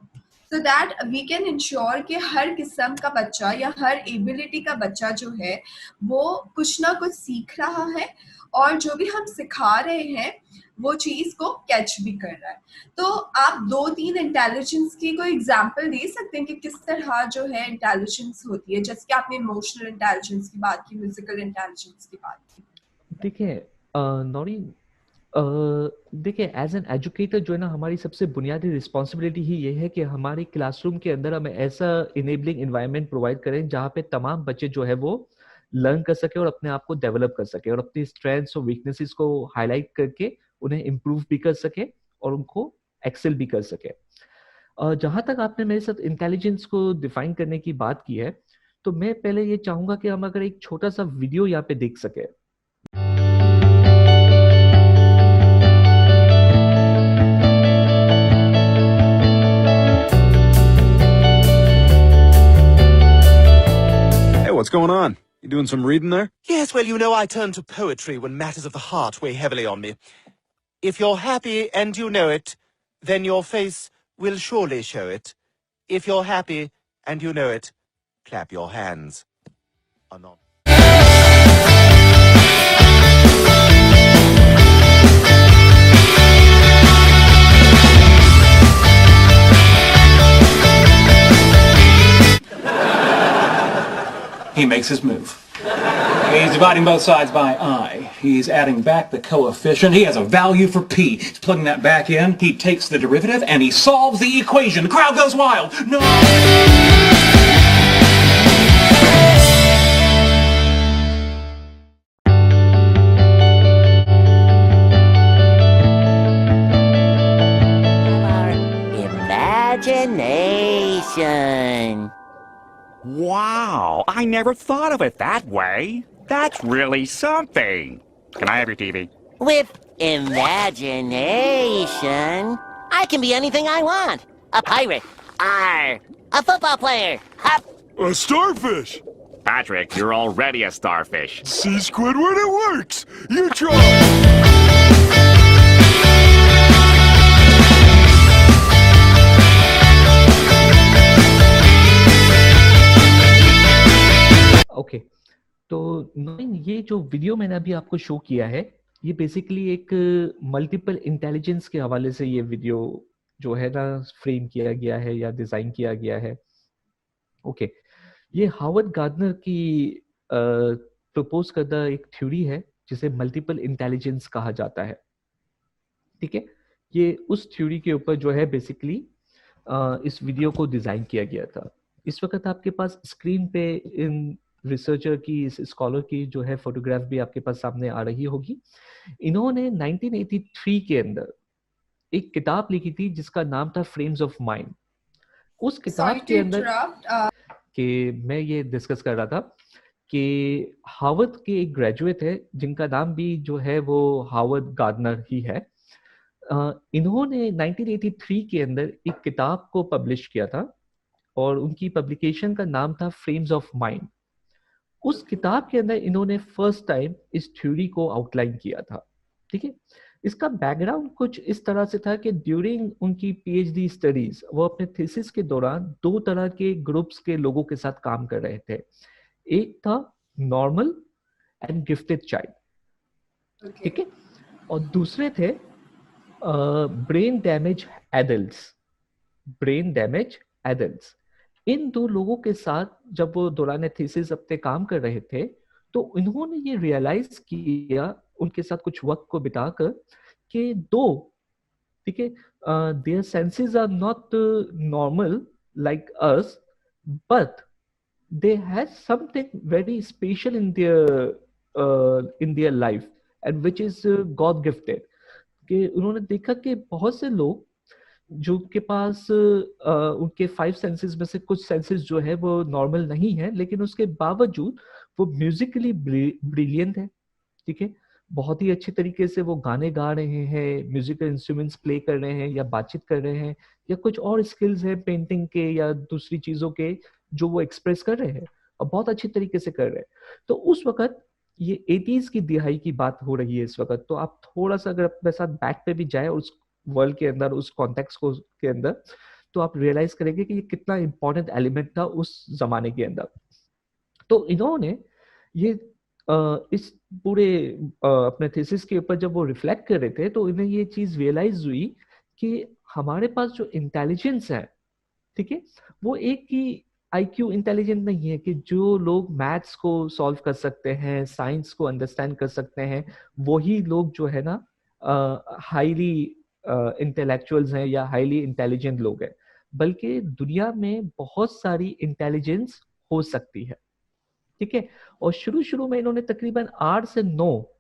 so that we can ensure कि हर किस्म का बच्चा या हर एबिलिटी का बच्चा जो है वो कुछ ना कुछ सीख रहा है और जो भी हम सिखा रहे हैं वो चीज को कैच भी कर रहा है। तो आप दो तीन इंटेलिजेंस की कोई एग्जांपल दे सकते हैं कि किस तरह जो है इंटेलिजेंस होती है, जैसे कि आपने इमोशनल इंटेलिजेंस की बात की, म्यूजिकल इंटेलिजेंस की बात की। देखिए नौरी, देखिए, एज एन एजुकेटर जो है ना, हमारी सबसे बुनियादी रिस्पॉन्सिबिलिटी ही ये है कि हमारे क्लासरूम के अंदर हमें ऐसा इनेबलिंग इन्वायरमेंट प्रोवाइड करें जहाँ पे तमाम बच्चे जो है वो लर्न कर सके और अपने आप को डेवलप कर सके और अपनी स्ट्रेंथ्स और वीकनेसेस को हाईलाइट करके उन्हें इम्प्रूव भी कर सके और उनको एक्सेल भी कर सके। जहाँ तक आपने मेरे साथ इंटेलिजेंस को डिफाइन करने की बात की है, तो मैं पहले ये चाहूंगा कि हम अगर एक छोटा सा वीडियो यहाँ पे देख सके। What's going on? You doing some reading there? Yes, well, I turn to poetry when matters of the heart weigh heavily on me. If you're happy and you know it, then your face will surely show it. If you're happy and you know it, clap your hands. Anon. He makes his move. He's dividing both sides by I. He's adding back the coefficient. He has a value for P. He's plugging that back in. He takes the derivative and he solves the equation. The crowd goes wild. No! Imagination. Wow, I never thought of it that way. That's really something. Can I have your TV? With imagination, I can be anything I want. A pirate. Arr. A football player. Hup. A starfish! Patrick, you're already a starfish. See, Squidward, it works! You try! Okay, तो नवीन, ये जो video मैंने अभी आपको show किया है, ये basically एक मल्टीपल इंटेलिजेंस के हवाले से ये वीडियो जो है ना फ्रेम किया गया है या डिजाइन किया गया है। ओके, ये हार्वर्ड गार्डनर की प्रपोज करदा एक थ्योरी है जिसे मल्टीपल इंटेलिजेंस कहा जाता है। ठीक है, ये उस थ्योरी के ऊपर जो है बेसिकली इस वीडियो को डिजाइन किया गया था। इस वक्त आपके पास स्क्रीन पे इन रिसर्चर की, इस स्कॉलर की जो है फोटोग्राफ भी आपके पास सामने आ रही होगी। इन्होंने 1983 के अंदर एक किताब लिखी थी जिसका नाम था फ्रेम्स ऑफ माइंड। उस किताब के अंदर कि मैं ये डिस्कस कर रहा था कि हार्वर्ड के एक ग्रेजुएट है जिनका नाम भी जो है वो हार्वर्ड गार्डनर ही है। इन्होंने 1983 के अंदर एक किताब को पब्लिश किया था और उनकी पब्लिकेशन का नाम था फ्रेम्स ऑफ माइंड। उस किताब के अंदर इन्होंने फर्स्ट टाइम इस थ्योरी को आउटलाइन किया था। ठीक है, इसका बैकग्राउंड कुछ इस तरह से था कि ड्यूरिंग उनकी पीएचडी स्टडीज वो अपने थीसिस के दौरान दो तरह के ग्रुप्स के लोगों के साथ काम कर रहे थे। एक था नॉर्मल एंड गिफ्टेड चाइल्ड। ठीक है, और दूसरे थे brain damage adults. Brain damage adults, इन दो लोगों के साथ जब वो दौरान थीसिस अपने काम कर रहे थे तो इन्होंने ये रियलाइज किया उनके साथ कुछ वक्त को बिताकर कि दो, ठीक है, their senses are not normal like us, but they have something very special in their life and which is God gifted. कि उन्होंने देखा कि बहुत से लोग जो के पास उनके 5 सेंसेस में से कुछ सेंसेस जो है वो नॉर्मल नहीं है, लेकिन उसके बावजूद वो म्यूजिकली ब्रिलियंट है। ठीक है, बहुत ही अच्छी तरीके से वो गाने गा रहे हैं, म्यूजिकल इंस्ट्रूमेंट्स प्ले कर रहे हैं या बातचीत कर रहे हैं या कुछ और स्किल्स हैं पेंटिंग के या दूसरी चीजों के जो वो एक्सप्रेस कर रहे हैं और बहुत अच्छी तरीके से कर रहे हैं। तो उस वक्त ये 80s की दिहाई की बात हो रही है इस वक्त। तो आप थोड़ा सा अगर अपने साथ बैक पे भी जाए उस वर्ल्ड के अंदर, उस कॉन्टेक्स्ट को के अंदर, तो आप रियलाइज करेंगे कि ये कितना इंपॉर्टेंट एलिमेंट था उस जमाने के अंदर। तो इन्होंने ये इस पूरे अपने थीसिस के ऊपर जब वो रिफ्लेक्ट कर रहे थे तो इन्हें ये चीज रियलाइज हुई कि हमारे पास जो इंटेलिजेंस है, ठीक है, वो एक ही आईक्यू इंटेलिजेंट नहीं है कि जो लोग मैथ्स को सॉल्व कर सकते हैं, साइंस को अंडरस्टैंड कर सकते हैं, वही लोग जो है ना हाईली इंटेलेक्चुअल्स हैं या हाईली इंटेलिजेंट लोग हैं, बल्कि दुनिया में बहुत सारी इंटेलिजेंस हो सकती है, ठीक है। और शुरू शुरू में इन्होंने तकरीबन 8 से 9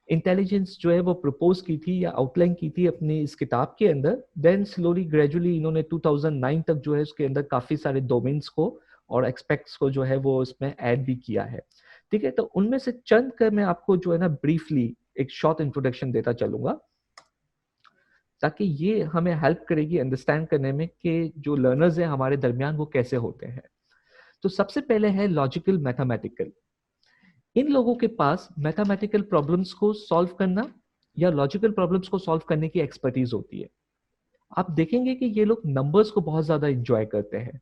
इंटेलिजेंस जो है वो प्रपोज की थी या आउटलाइन की थी अपनी इस किताब के अंदर। देन स्लोली ग्रेजुअली इन्होंने 2009 तक जो है उसके अंदर काफी सारे डोमेन्स को और एक्सपेक्ट्स को जो है वो इसमें ऐड भी किया है, ठीक है। तो उनमें से चंद कर मैं आपको जो है ना ब्रीफली एक शॉर्ट इंट्रोडक्शन देता चलूंगा, ताकि ये हमें हेल्प करेगी अंडरस्टैंड करने में कि जो लर्नर्स हैं हमारे दरमियान वो कैसे होते हैं। तो सबसे पहले है लॉजिकल मैथमेटिकल। इन लोगों के पास मैथमेटिकल प्रॉब्लम्स को सॉल्व करना या लॉजिकल प्रॉब्लम्स को सॉल्व करने की एक्सपर्टीज होती है। आप देखेंगे कि ये लोग नंबर्स को बहुत ज्यादा एंजॉय करते हैं,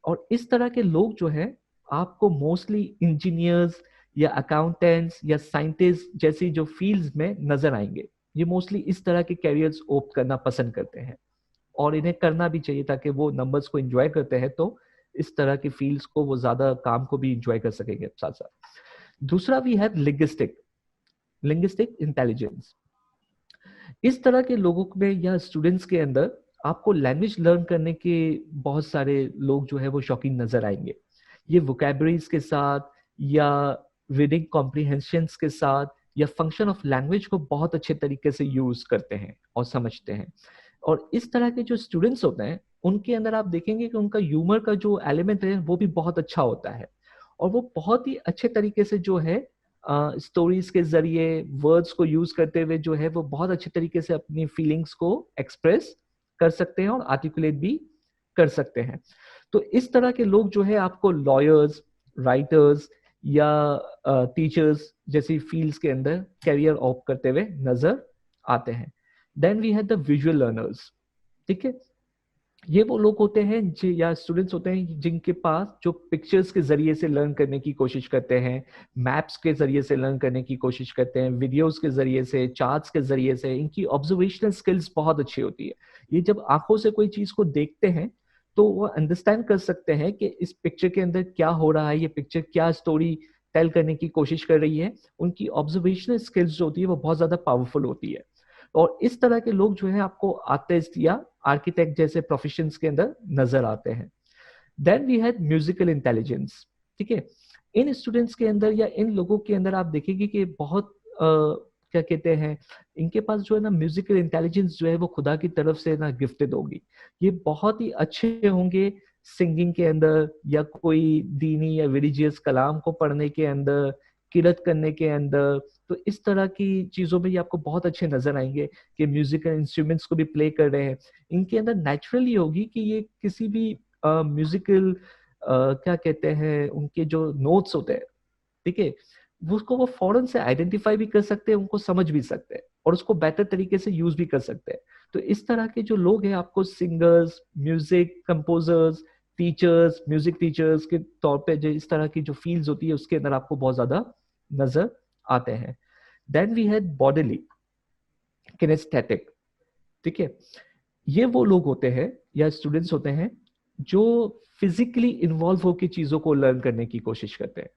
और इस तरह के लोग जो है आपको मोस्टली इंजीनियर्स या अकाउंटेंट्स या साइंटिस्ट जैसी जो फील्ड्स में नजर आएंगे। ये मोस्टली इस तरह के कैरियर्स ओप्ट करना पसंद करते हैं, और इन्हें करना भी चाहिए ताकि वो नंबर्स को एंजॉय करते हैं तो इस तरह की फील्ड्स को वो ज्यादा काम को भी एंजॉय कर सकेंगे साथ साथ। दूसरा भी है लिंग्विस्टिक इंटेलिजेंस। इस तरह के लोगों में या स्टूडेंट्स के अंदर आपको लैंग्वेज लर्न करने के बहुत सारे लोग जो है वो शौकीन नजर आएंगे। ये वोकैबुलरीज के साथ या रीडिंग कॉम्प्रिहेंशंस के साथ या फंक्शन ऑफ लैंग्वेज को बहुत अच्छे तरीके से यूज करते हैं और समझते हैं। और इस तरह के जो स्टूडेंट्स होते हैं उनके अंदर आप देखेंगे कि उनका ह्यूमर का जो एलिमेंट है वो भी बहुत अच्छा होता है, और वो बहुत ही अच्छे तरीके से जो है स्टोरीज के जरिए वर्ड्स को यूज करते हुए जो है वो बहुत अच्छे तरीके से अपनी फीलिंग्स को एक्सप्रेस कर सकते हैं और आर्टिकुलेट भी कर सकते हैं। तो इस तरह के लोग जो है आपको लॉयर्स, राइटर्स या टीचर्स जैसी फील्ड्स के अंदर कैरियर ऑप करते हुए नजर आते हैं। Then we have the visual learners, ठीक है। ये वो लोग होते हैं या स्टूडेंट्स होते हैं जिनके पास जो पिक्चर्स के जरिए से लर्न करने की कोशिश करते हैं, मैप्स के जरिए से लर्न करने की कोशिश करते हैं, वीडियोस के जरिए से, चार्ट्स के जरिए से। इनकी ऑब्जर्वेशनल स्किल्स बहुत अच्छी होती है। ये जब आंखों से कोई चीज को देखते हैं तो वो अंडरस्टैंड कर सकते हैं कि इस पिक्चर के अंदर क्या हो रहा है, ये पिक्चर क्या स्टोरी टेल करने की कोशिश कर रही है। उनकी ऑब्जर्वेशनल स्किल्स जो होती है वो बहुत ज्यादा पावरफुल होती है। और इस तरह के लोग जो है आपको आर्टिस्ट या आर्किटेक्ट जैसे प्रोफेशंस के अंदर नजर आते हैं। Then we had musical intelligence, ठीक है। इन स्टूडेंट्स के अंदर या इन लोगों के अंदर आप देखेंगे कि बहुत क्या कहते हैं, इनके पास जो है ना म्यूजिकल इंटेलिजेंस जो है वो खुदा की तरफ से ना गिफ्टेड होगी। ये बहुत ही अच्छे होंगे सिंगिंग के अंदर या कोई दीनी या रिलीजियस कलाम को पढ़ने के अंदर, किरत करने के अंदर। तो इस तरह की चीजों में ये आपको बहुत अच्छे नजर आएंगे कि म्यूजिकल इंस्ट्रूमेंट्स को भी प्ले कर रहे हैं। इनके अंदर नेचुरली होगी कि ये किसी भी म्यूजिकल क्या कहते हैं, उनके जो नोट्स होते हैं, ठीक है, उसको वो फौरन से आइडेंटिफाई भी कर सकते हैं, उनको समझ भी सकते हैं और उसको बेहतर तरीके से यूज भी कर सकते हैं। तो इस तरह के जो लोग हैं आपको singers, music composers, teachers, music teachers के तौर पे जो इस तरह की जो फील्ड्स होती है उसके अंदर आपको बहुत ज्यादा नजर आते हैं। Then we had bodily kinesthetic, ठीक है। ये वो लोग होते हैं या स्टूडेंट्स होते हैं जो फिजिकली इन्वॉल्व होकर चीजों को लर्न करने की कोशिश करते हैं,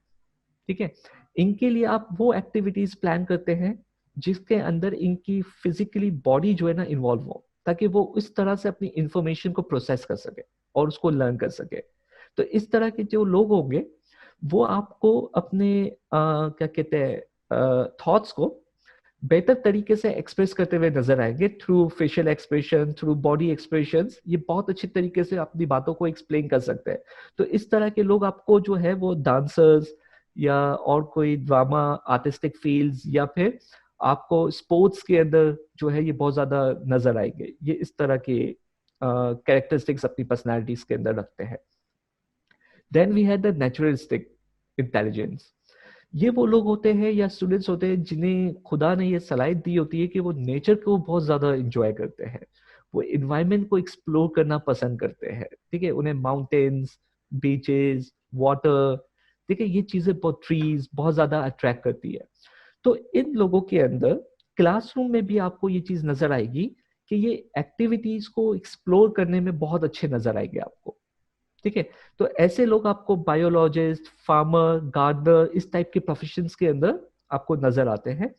ठीक है। इनके लिए आप वो एक्टिविटीज प्लान करते हैं जिसके अंदर इनकी फिजिकली बॉडी जो है ना इन्वॉल्व हो, ताकि वो इस तरह से अपनी इंफॉर्मेशन को प्रोसेस कर सके और उसको लर्न कर सके। तो इस तरह के जो लोग होंगे वो आपको अपने क्या कहते हैं थॉट्स को बेहतर तरीके से एक्सप्रेस करते हुए नजर आएंगे through facial expression, through body expressions. ये बहुत अच्छी तरीके से अपनी बातों को एक्सप्लेन कर सकते हैं। तो इस तरह के लोग आपको जो है वो डांसर्स या और कोई ड्रामा, आर्टिस्टिक फील्ड्स या फिर आपको स्पोर्ट्स के अंदर जो है ये बहुत ज्यादा नजर आएंगे। ये इस तरह के कैरेक्टरिस्टिक्स अपनी पर्सनैलिटीज के अंदर रखते हैं। Then we had the naturalistic intelligence. ये वो लोग होते हैं या स्टूडेंट्स होते हैं जिन्हें खुदा ने ये सलाहियत दी होती है कि वो नेचर को बहुत ज्यादा इंजॉय करते हैं, वो इन्वायरमेंट को एक्सप्लोर करना पसंद करते हैं, ठीक है। उन्हें माउंटेन्स, बीचेस, वाटर, ठीक है, ये चीजें बहुत, ट्रीज बहुत ज्यादा अट्रैक्ट करती है। तो इन लोगों के अंदर क्लासरूम में भी आपको ये चीज नजर आएगी कि ये एक्टिविटीज को एक्सप्लोर करने में बहुत अच्छे नजर आएंगे आपको, ठीक है। तो ऐसे लोग आपको बायोलॉजिस्ट, फार्मर, गार्डनर, इस टाइप के प्रोफेशंस के अंदर आपको नजर आते हैं।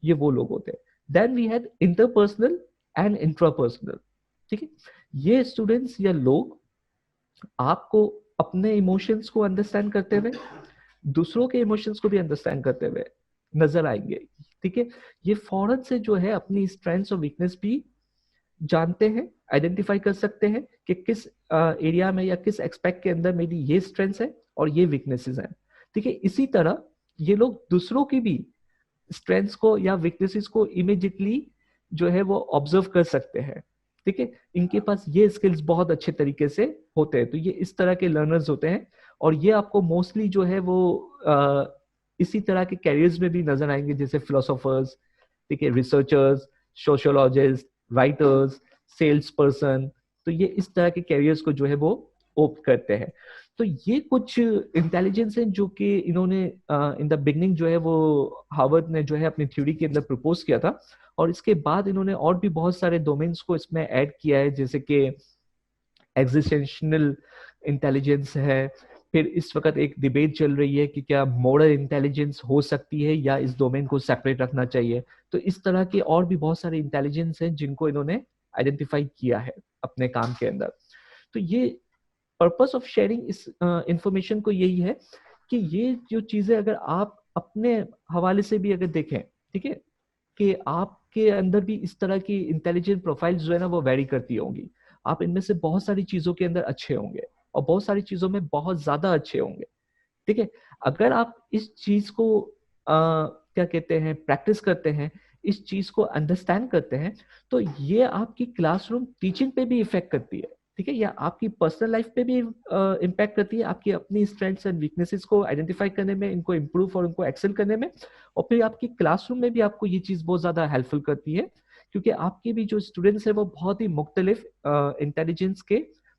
ये वो लोग होते हैं। Then we had interpersonal and intrapersonal. ठीक है, ये स्टूडेंट्स या लोग आपको अपने इमोशंस को अंडरस्टैंड करते हुए दूसरों के इमोशंस को भी अंडरस्टैंड करते हुए नजर आएंगे। ठीक है, ये फौरन से जो है अपनी स्ट्रेंथ्स और वीकनेस भी जानते हैं, आइडेंटिफाई कर सकते हैं कि किस एरिया में या किस एक्सपेक्ट के अंदर मेरी ये स्ट्रेंथ्स है और ये वीकनेसेस हैं। ठीक है, इसी तरह ये लोग दूसरों की भी स्ट्रेंथ्स को या वीकनेसेस को इमीडिएटली जो है वो ऑब्जर्व कर सकते हैं। ठीक है, इनके पास ये स्किल्स बहुत अच्छे तरीके से होते हैं। तो ये इस तरह के लर्नर्स होते हैं और ये आपको मोस्टली जो है वो इसी तरह के कैरियर्स में भी नजर आएंगे, जैसे फिलोसोफर्स, ठीक है, researchers, sociologist, writers, sales person. तो ये इस तरह के कैरियर्स को जो है वो ओप करते हैं। तो ये कुछ इंटेलिजेंस है जो कि इन्होंने इन द बिगनिंग जो है वो हार्वर्ड ने जो है अपनी थ्योरी के अंदर प्रपोज किया था, और इसके बाद इन्होंने और भी बहुत सारे डोमेन्स को इसमें ऐड किया है, जैसे कि एग्जिस्टेंशनल इंटेलिजेंस है। फिर इस वक्त एक डिबेट चल रही है कि क्या मॉरल इंटेलिजेंस हो सकती है या इस डोमेन को सेपरेट रखना चाहिए। तो इस तरह के और भी बहुत सारे इंटेलिजेंस हैं जिनको इन्होंने आइडेंटिफाई किया है अपने काम के अंदर। तो ये पर्पस ऑफ शेयरिंग इस इंफॉर्मेशन को यही है कि ये जो चीजें अगर आप अपने हवाले से भी अगर देखें, ठीक है, कि आपके अंदर भी इस तरह की इंटेलिजेंट प्रोफाइल्स जो है ना वो वेरी करती होंगी। आप इनमें से बहुत सारी चीजों के अंदर अच्छे होंगे और बहुत सारी चीजों में बहुत ज्यादा अच्छे होंगे। ठीक है, अगर आप इस चीज को क्या कहते हैं प्रैक्टिस करते हैं, इस चीज को अंडरस्टैंड करते हैं, तो ये आपकी क्लासरूम टीचिंग पे भी इफेक्ट करती है। ठीक है, या आपकी पर्सनल लाइफ पे भी इम्पैक्ट करती है, आपकी अपनी स्ट्रेंथ्स एंड वीकनेसेस को आइडेंटिफाई करने में, इनको इम्प्रूव और उनको एक्सेल करने में, और फिर आपकी क्लासरूम में भी आपको ये चीज बहुत ज्यादा हेल्पफुल करती है, क्योंकि आपके भी जो स्टूडेंट्स है वो बहुत ही मुख्तलिफ इंटेलिजेंस के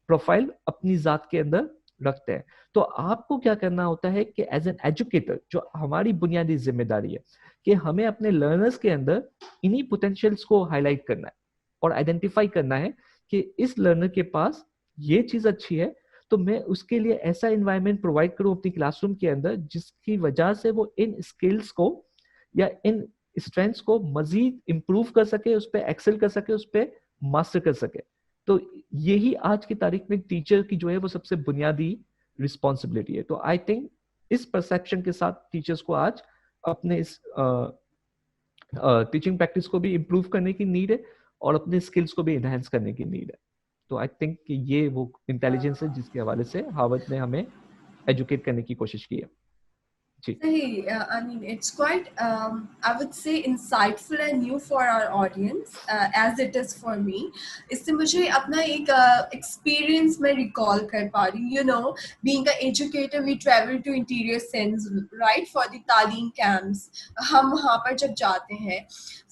प्रोफाइल अपनी जात के अंदर रखते हैं। तो आपको क्या करना होता है कि एज एन एजुकेटर जो हमारी बुनियादी जिम्मेदारी है कि हमें अपने लर्नर्स के अंदर इन्हीं पोटेंशियल्स को हाईलाइट करना है और आइडेंटिफाई करना है कि इस लर्नर के पास ये चीज अच्छी है, तो मैं उसके लिए ऐसा एनवायरनमेंट प्रोवाइड करूं अपनी क्लासरूम के अंदर जिसकी वजह से वो इन स्किल्स को या इन स्ट्रेंथ्स को मजीद इंप्रूव कर सके, उस पर एक्सेल कर सके, उस पर मास्टर कर सके। तो यही आज की तारीख में टीचर की जो है वो सबसे बुनियादी रिस्पॉन्सिबिलिटी है। तो आई थिंक इस परसेप्शन के साथ टीचर्स को आज अपने इस टीचिंग प्रैक्टिस को भी इम्प्रूव करने की नीड है और अपने स्किल्स को भी एनहांस करने की नीड है। तो आई थिंक कि ये वो इंटेलिजेंस है जिसके हवाले से हार्वर्ड ने हमें एजुकेट करने की कोशिश की है। I mean, it's quite, I would say, insightful and new for our audience, as it is for me. इससे मुझे अपना एक experience मैं recall कर पा रही हूँ. You know, being an educator, we travel to interior scenes, right, for the तालीम camps. हम वहाँ पर जब जाते हैं,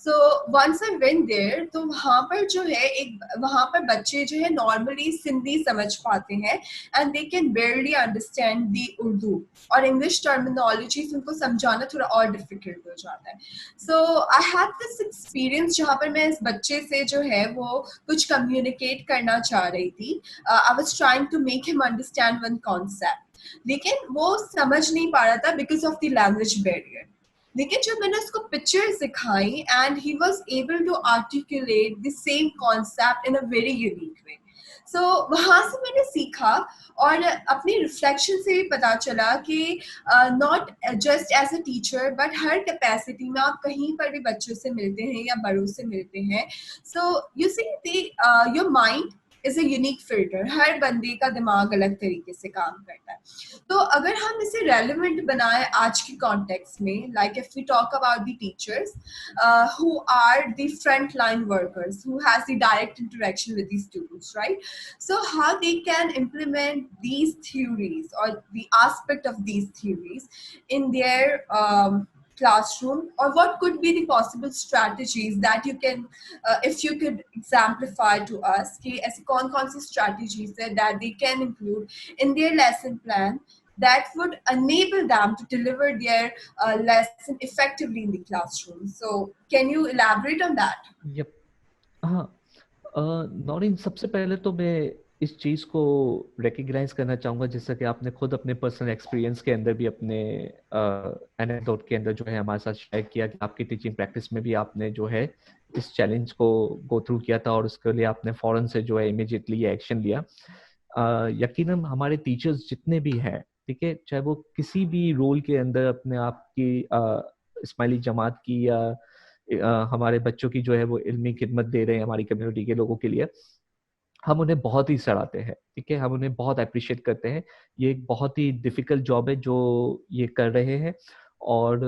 so once I went there, तो वहाँ पर जो है वहाँ पर बच्चे जो है normally सिंधी समझ पाते हैं and they can barely understand the Urdu और English terminology उनको समझाना थोड़ा और डिफिकल्ट हो जाता है। सो आई हैव दिस एक्सपीरियंस जहाँ पर मैं इस बच्चे से जो है वो कुछ कम्युनिकेट करना चाह रही थी। I was trying to make him understand one concept, लेकिन वो समझ नहीं पा रहा था because of the language barrier. लेकिन जब मैंने उसको पिक्चर्स दिखाई and he was able to articulate the same concept in a very unique way. So वहाँ से मैंने सीखा और अपनी रिफ्लेक्शन से भी पता चला कि not just as a teacher but हर कैपेसिटी में आप कहीं पर भी बच्चों से मिलते हैं या बड़ों से मिलते हैं, so you see your mind is a unique filter. हर बंदे का दिमाग अलग तरीके से काम करता है। तो अगर हम इसे रेलिवेंट बनाए आज के कॉन्टेक्स्ट में, like if we talk about the teachers who are the frontline workers who has the direct interaction with the students, right? So how they can implement these theories or the aspect of these theories in their classroom, or what could be the possible strategies that you can if you could exemplify to us कि ऐसी कौन सी strategies है that they can include in their lesson plan that would enable them to deliver their lesson effectively in the classroom. So can you elaborate on that? Yep. हाँ, नॉरिन, सबसे पहले तो मैं इस चीज़ को रिकग्नाइज करना चाहूँगा, जैसा कि आपने खुद अपने पर्सनल एक्सपीरियंस के अंदर भी अपने एनेक्डोट के अंदर जो है हमारे साथ शेयर किया कि आपकी टीचिंग प्रैक्टिस में भी आपने जो है इस चैलेंज को गो थ्रू किया था और उसके लिए आपने फौरन से जो है इमीडिएटली ये एक्शन लिया। यकीनन हमारे टीचर्स जितने भी हैं, ठीक है, चाहे वो किसी भी रोल के अंदर अपने आप की इस्माइली जमात की या हमारे बच्चों की जो है वो इल्मी खिदमत दे रहे हैं हमारी कम्युनिटी के लोगों के लिए, हम उन्हें बहुत ही सराहते हैं, ठीक है, हम उन्हें बहुत अप्रिशिएट करते हैं। ये एक बहुत ही डिफिकल्ट जॉब है जो ये कर रहे हैं और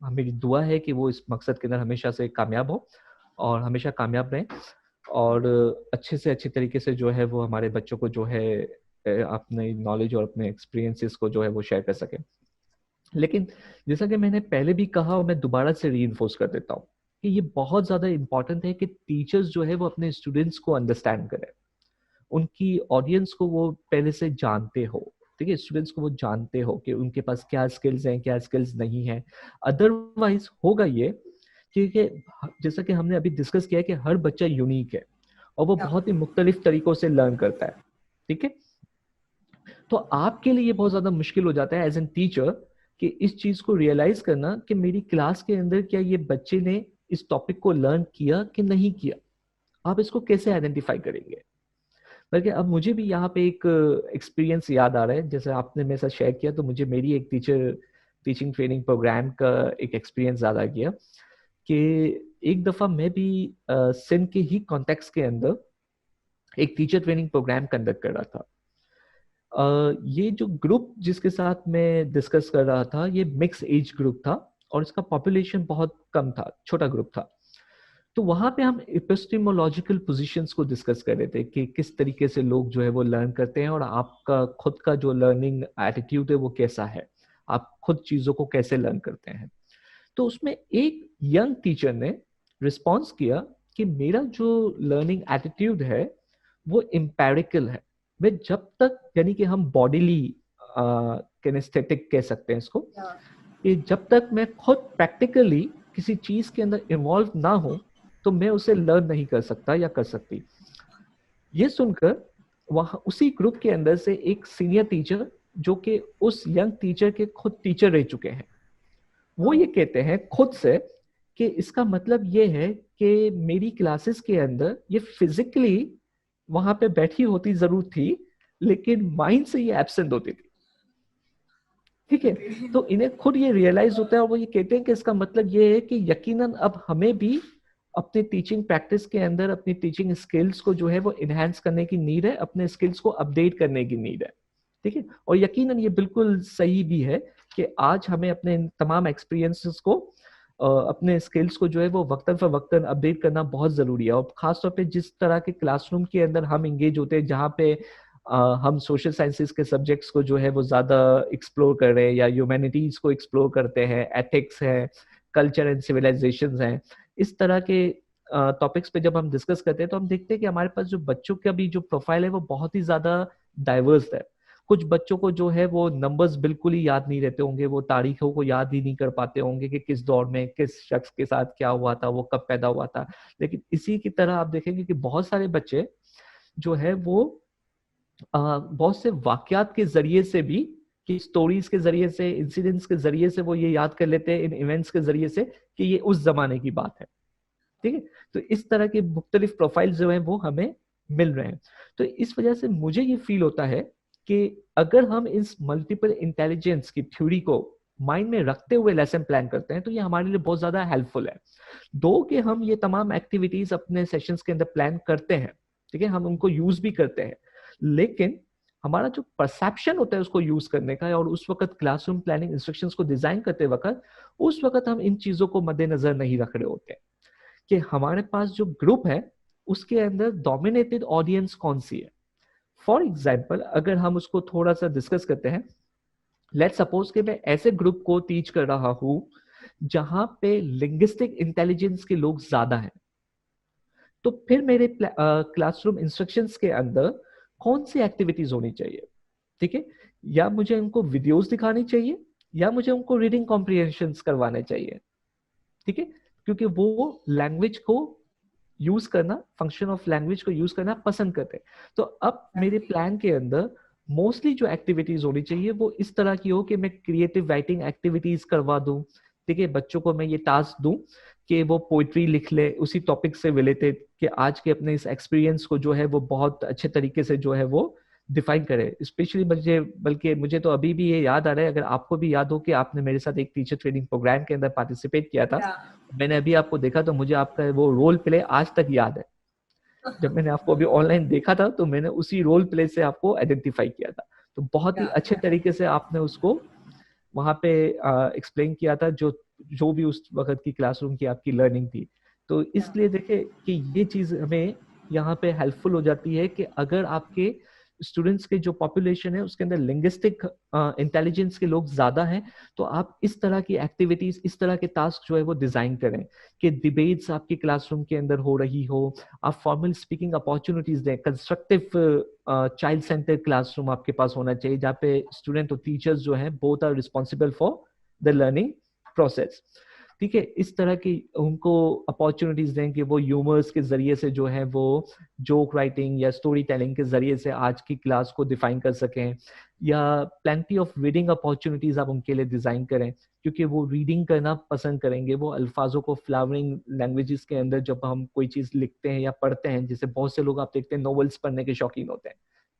हमें दुआ है कि वो इस मकसद के अंदर हमेशा से कामयाब हो और हमेशा कामयाब रहें और अच्छे से अच्छे तरीके से जो है वो हमारे बच्चों को जो है अपने नॉलेज और अपने एक्सपीरियंसेस को जो है वो शेयर कर सकें। लेकिन जैसा कि मैंने पहले भी कहा और मैं दोबारा से रीइंफोर्स कर देता हूँ कि ये बहुत ज़्यादा इम्पॉर्टेंट है कि टीचर्स जो है वो अपने स्टूडेंट्स को अंडरस्टैंड करें, उनकी ऑडियंस को वो पहले से जानते हो, ठीक है, स्टूडेंट्स को वो जानते हो कि उनके पास क्या स्किल्स हैं, क्या स्किल्स नहीं हैं। अदरवाइज होगा ये क्योंकि जैसा कि हमने अभी डिस्कस किया है कि हर बच्चा यूनिक है और वो बहुत ही मुख्तलिफ तरीकों से लर्न करता है, ठीक है। तो आपके लिए ये बहुत ज़्यादा मुश्किल हो जाता है एज एन टीचर कि इस चीज को रियलाइज करना कि मेरी क्लास के अंदर क्या ये बच्चे ने इस टॉपिक को लर्न किया कि नहीं किया। आप इसको कैसे आइडेंटिफाई करेंगे? बल्कि अब मुझे भी यहाँ पे एक एक्सपीरियंस याद आ रहा है, जैसे आपने मेरे साथ शेयर किया तो मुझे मेरी एक टीचिंग ट्रेनिंग प्रोग्राम का एक एक्सपीरियंस याद आ गया कि एक दफा मैं भी सिंध के ही कॉन्टेक्स्ट के अंदर एक टीचर ट्रेनिंग प्रोग्राम कंडक्ट कर रहा था। ये जो ग्रुप जिसके साथ मैं डिस्कस कर रहा था ये मिक्स एज ग्रुप था और इसका पॉपुलेशन बहुत कम था, छोटा ग्रुप था। तो वहां पे हम एपिस्टेमोलॉजिकल पोजीशंस को डिस्कस कर रहे थे कि किस तरीके से लोग जो है वो लर्न करते हैं और आपका खुद का जो लर्निंग एटीट्यूड है वो कैसा है, आप खुद चीजों को कैसे लर्न करते हैं। तो उसमें एक यंग टीचर ने रिस्पॉन्स किया कि मेरा जो लर्निंग एटीट्यूड है वो एम्पेरिकल है। मैं जब तक, यानी कि हम बॉडीली किनेस्थेटिक कह सकते हैं इसको, कि जब तक मैं खुद प्रैक्टिकली किसी चीज के अंदर इन्वॉल्व ना हो तो मैं उसे लर्न नहीं कर सकता या कर सकती। ये सुनकर वहां उसी ग्रुप के अंदर से एक सीनियर टीचर जो कि उस यंग टीचर के खुद टीचर रह चुके हैं, वो ये कहते हैं खुद से कि इसका मतलब ये है कि मेरी क्लासेस के अंदर ये फिजिकली वहां पे बैठी होती जरूर थी लेकिन माइंड से ये एब्सेंट होती थी, ठीक है। तो इन्हें खुद ये रियलाइज होता है और वो ये कहते हैं कि इसका मतलब ये है कि यकीनन अब हमें भी अपने टीचिंग प्रैक्टिस के अंदर अपनी टीचिंग स्किल्स को जो है वो इनहेंस करने की नीड है, अपने स्किल्स को अपडेट करने की नीड है, ठीक है। और यकीनन ये बिल्कुल सही भी है कि आज हमें अपने तमाम एक्सपीरियंसेस को अपने स्किल्स को जो है वो वक्तन फर वक्तन अपडेट करना बहुत जरूरी है। और खासतौर पे जिस तरह के क्लासरूम के अंदर हम इंगेज होते हैं जहाँ पे हम सोशल साइंसेस के सब्जेक्ट्स को जो है वो ज्यादा एक्सप्लोर कर रहे हैं या ह्यूमैनिटीज को एक्सप्लोर करते हैं, एथिक्स है, कल्चर एंड सिविलाइजेशंस हैं, इस तरह के टॉपिक्स पे जब हम डिस्कस करते हैं तो हम देखते हैं कि हमारे पास जो बच्चों का भी जो प्रोफाइल है वो बहुत ही ज्यादा डाइवर्स है। कुछ बच्चों को जो है वो नंबर्स बिल्कुल ही याद नहीं रहते होंगे, वो तारीखों को याद ही नहीं कर पाते होंगे कि किस दौर में किस शख्स के साथ क्या हुआ था, वो कब पैदा हुआ था। लेकिन इसी की तरह आप देखेंगे कि बहुत सारे बच्चे जो है वो बहुत से वाकयात के जरिए से भी, कि स्टोरीज के जरिए से, इंसिडेंट्स के जरिए से वो ये याद कर लेते हैं, इन इवेंट्स के जरिए से कि ये उस जमाने की बात है, ठीक है। तो इस तरह के मुख्तलिफ प्रोफाइल जो है वो हमें मिल रहे हैं। तो इस वजह से मुझे ये फील होता है कि अगर हम इस मल्टीपल इंटेलिजेंस की थ्योरी को माइंड में रखते हुए लेसन प्लान करते हैं तो ये हमारे लिए बहुत ज्यादा हेल्पफुल है। दो कि हम ये तमाम एक्टिविटीज अपने सेशंस के अंदर प्लान करते हैं, ठीक है, हम उनको यूज भी करते हैं, लेकिन हमारा जो परसेप्शन होता है उसको यूज करने का, और उस वक्त क्लासरूम प्लानिंग इंस्ट्रक्शंस को डिजाइन करते वक्त उस वक्त हम इन चीजों को मद्देनजर नहीं रख रहे होते कि हमारे पास जो ग्रुप है उसके अंदर डोमिनेटेड ऑडियंस कौन सी है। फॉर एग्जाम्पल अगर हम उसको थोड़ा सा डिस्कस करते हैं, लेट्स सपोज कि मैं ऐसे ग्रुप को टीच कर रहा हूं जहां पे लिंग्विस्टिक इंटेलिजेंस के लोग ज्यादा हैं, तो फिर मेरे क्लासरूम इंस्ट्रक्शंस के अंदर कौन सी एक्टिविटीज होनी चाहिए, ठीक है। या मुझे उनको वीडियोस दिखानी चाहिए या मुझे उनको रीडिंग कॉम्प्रिहेंशंस करवाने चाहिए, ठीक है, क्योंकि वो लैंग्वेज को यूज करना, फंक्शन ऑफ लैंग्वेज को यूज करना पसंद करते हैं। तो अब मेरे प्लान के अंदर मोस्टली जो एक्टिविटीज होनी चाहिए वो इस तरह की हो कि मैं क्रिएटिव राइटिंग एक्टिविटीज करवा दूं। ठीक है, बच्चों को मैं ये टास्क दूं कि वो पोइट्री लिख ले उसी टॉपिक से रिलेटेड, कि आज के अपने इस एक्सपीरियंस को जो है वो बहुत अच्छे तरीके से जो है वो डिफाइन करे। स्पेशली बल्कि मुझे तो अभी भी ये याद आ रहा है, अगर आपको भी याद हो कि आपने मेरे साथ एक टीचर ट्रेनिंग प्रोग्राम के अंदर पार्टिसिपेट किया था, मैंने अभी आपको देखा तो मुझे आपका वो रोल प्ले आज तक याद है। जब मैंने आपको अभी ऑनलाइन देखा था तो मैंने उसी रोल प्ले से आपको आइडेंटिफाई किया था। तो बहुत ही अच्छे तरीके से आपने उसको वहां पे एक्सप्लेन किया था, जो भी उस वक्त की क्लासरूम की आपकी लर्निंग थी। तो इसलिए देखे कि ये चीज हमें यहाँ पे हेल्पफुल हो जाती है कि अगर आपके स्टूडेंट्स के जो पॉपुलेशन है उसके अंदर लिंग्विस्टिक इंटेलिजेंस के लोग ज्यादा हैं, तो आप इस तरह की एक्टिविटीज, इस तरह के टास्क जो है वो डिजाइन करें कि डिबेट्स आपकी क्लासरूम के अंदर हो रही हो, आप फॉर्मल स्पीकिंग अपॉर्चुनिटीज दें, कंस्ट्रक्टिव चाइल्ड सेंटर क्लासरूम आपके पास होना चाहिए जहाँ पे स्टूडेंट और टीचर्स जो है both are responsible for the learning process. ठीक है, इस तरह की उनको अपॉर्चुनिटीज दें कि वो ह्यूमर्स के जरिए से जो है वो जोक राइटिंग या स्टोरी टेलिंग के जरिए से आज की क्लास को डिफाइन कर सकें, या प्लेंटी ऑफ रीडिंग अपॉर्चुनिटीज आप उनके लिए डिजाइन करें, क्योंकि वो रीडिंग करना पसंद करेंगे। वो अल्फाजों को फ्लावरिंग लैंग्वेजेस के अंदर जब हम कोई चीज लिखते हैं या पढ़ते हैं, जैसे बहुत से लोग आप देखते हैं नॉवेल्स पढ़ने के शौकीन होते हैं,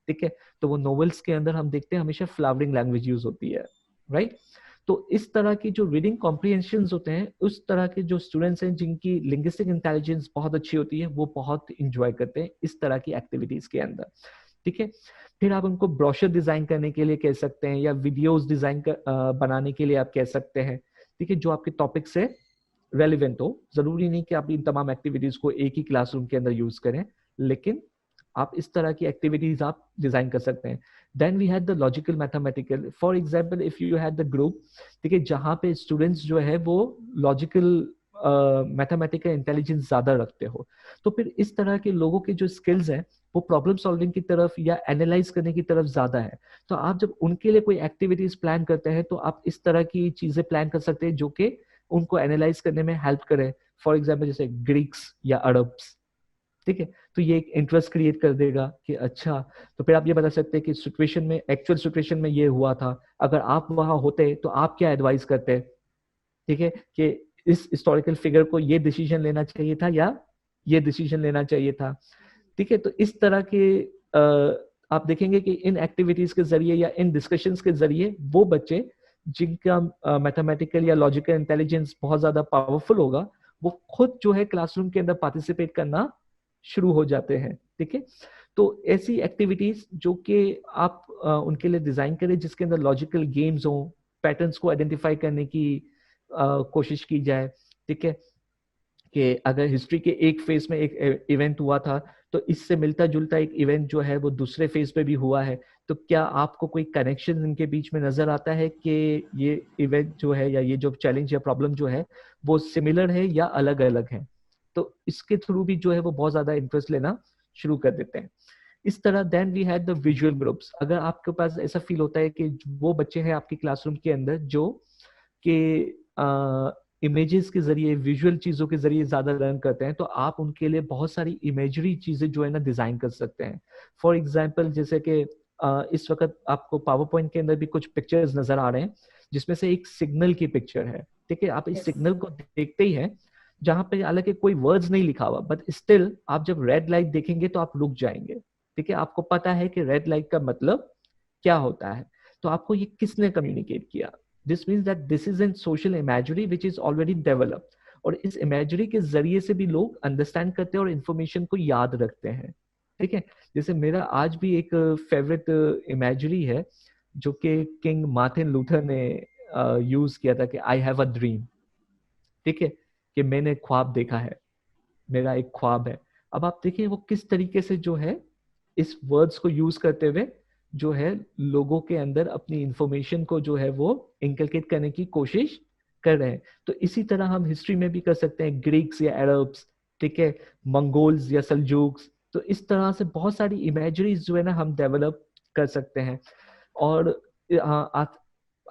ठीक है, तो वो नॉवेल्स के अंदर हम देखते हैं हमेशा फ्लावरिंग लैंग्वेज यूज होती है, राइट। तो इस तरह की जो रीडिंग कॉम्प्रिहेंशन होते हैं, उस तरह के जो स्टूडेंट्स हैं जिनकी लिंग्विस्टिक इंटेलिजेंस बहुत अच्छी होती है, वो बहुत इंजॉय करते हैं इस तरह की एक्टिविटीज के अंदर। ठीक है, फिर आप उनको ब्रोशर डिजाइन करने के लिए कह सकते हैं, या वीडियोस डिजाइन बनाने के लिए आप कह सकते हैं, ठीक है, जो आपके टॉपिक से रेलिवेंट हो। जरूरी नहीं कि आप इन तमाम एक्टिविटीज को एक ही क्लासरूम के अंदर यूज करें, लेकिन आप इस तरह की एक्टिविटीज आप डिजाइन कर सकते हैं। Then we had the logical mathematical. For example, if you had the group, ठीक है, जहाँ पे स्टूडेंट्स जो है वो लॉजिकल मैथमेटिकल इंटेलिजेंस ज्यादा रखते हो, तो फिर इस तरह के लोगों के जो स्किल्स हैं वो प्रॉब्लम सॉल्विंग की तरफ या एनालाइज करने की तरफ ज्यादा है। तो आप जब उनके लिए कोई एक्टिविटीज प्लान करते हैं तो आप इस तरह की चीजें प्लान कर सकते हैं जो कि उनको एनालाइज करने में हेल्प करे। फॉर एग्जाम्पल जैसे ग्रीक्स या अरब्स, ठीक है, तो ये एक इंटरेस्ट क्रिएट कर देगा कि अच्छा, तो फिर आप ये बता सकते हैं कि सिचुएशन में, एक्चुअल सिचुएशन में ये हुआ था, अगर आप वहां होते तो आप क्या एडवाइस करते, ठीक है, कि इस हिस्टोरिकल फिगर को ये डिसीजन लेना चाहिए था या ये डिसीजन लेना चाहिए था। ठीक है, तो इस तरह के आप देखेंगे कि इन एक्टिविटीज के जरिए या इन डिस्कशंस के जरिए वो बच्चे जिनका मैथमेटिकल या लॉजिकल इंटेलिजेंस बहुत ज्यादा पावरफुल होगा, वो खुद जो है क्लासरूम के अंदर पार्टिसिपेट करना शुरू हो जाते हैं। ठीक है, तो ऐसी एक्टिविटीज जो कि आप उनके लिए डिजाइन करें जिसके अंदर लॉजिकल गेम्स हो, पैटर्न्स को आइडेंटिफाई करने की कोशिश की जाए। ठीक है, कि अगर हिस्ट्री के एक फेज में एक इवेंट हुआ था तो इससे मिलता जुलता एक इवेंट जो है वो दूसरे फेज पे भी हुआ है, तो क्या आपको कोई कनेक्शन इनके बीच में नजर आता है कि ये इवेंट जो है या ये जो चैलेंज या प्रॉब्लम जो है वो सिमिलर है या अलग अलग है। तो इसके थ्रू भी जो है वो बहुत ज्यादा इंटरेस्ट लेना शुरू कर देते हैं। इस तरह then we had the visual groups. अगर आपके पास ऐसा फील होता है कि वो बच्चे हैं आपकी क्लासरूम के अंदर जो कि इमेजेस के जरिए, विजुअल चीजों के जरिए ज्यादा लर्न करते हैं, तो आप उनके लिए बहुत सारी इमेजरी चीजें जो है ना डिजाइन कर सकते हैं। फॉर एग्जाम्पल जैसे कि इस वक्त आपको पावर पॉइंट के अंदर भी कुछ पिक्चर्स नजर आ रहे हैं जिसमें से एक सिग्नल की पिक्चर है। ठीक है, आप इस सिग्नल को देखते ही हैं जहां पे हालांकि कोई वर्ड्स नहीं लिखा हुआ, बट स्टिल आप जब रेड लाइट देखेंगे तो आप रुक जाएंगे। ठीक है, आपको पता है कि रेड लाइट का मतलब क्या होता है, तो आपको ये किसने कम्युनिकेट किया। This means that this is an social imagery which is already developed, और इस इमेजरी के जरिए से भी लोग अंडरस्टैंड करते हैं और इन्फॉर्मेशन को याद रखते हैं। ठीक है, जैसे मेरा आज भी एक फेवरेट इमेजरी है जो कि किंग मार्टिन लूथर ने यूज किया था कि आई हैव अ ड्रीम। ठीक है, कि मैंने ख्वाब देखा है, मेरा एक ख्वाब है। अब आप देखिए वो किस तरीके से जो है इस वर्ड्स को यूज करते हुए जो है लोगों के अंदर अपनी इंफॉर्मेशन को जो है वो इनकलकेट करने की कोशिश कर रहे हैं। तो इसी तरह हम हिस्ट्री में भी कर सकते हैं, ग्रीक्स या अरब्स, ठीक है, मंगोल्स या सल्जूक्स। तो इस तरह से बहुत सारी इमेजरीज जो है ना हम डेवलप कर सकते हैं। और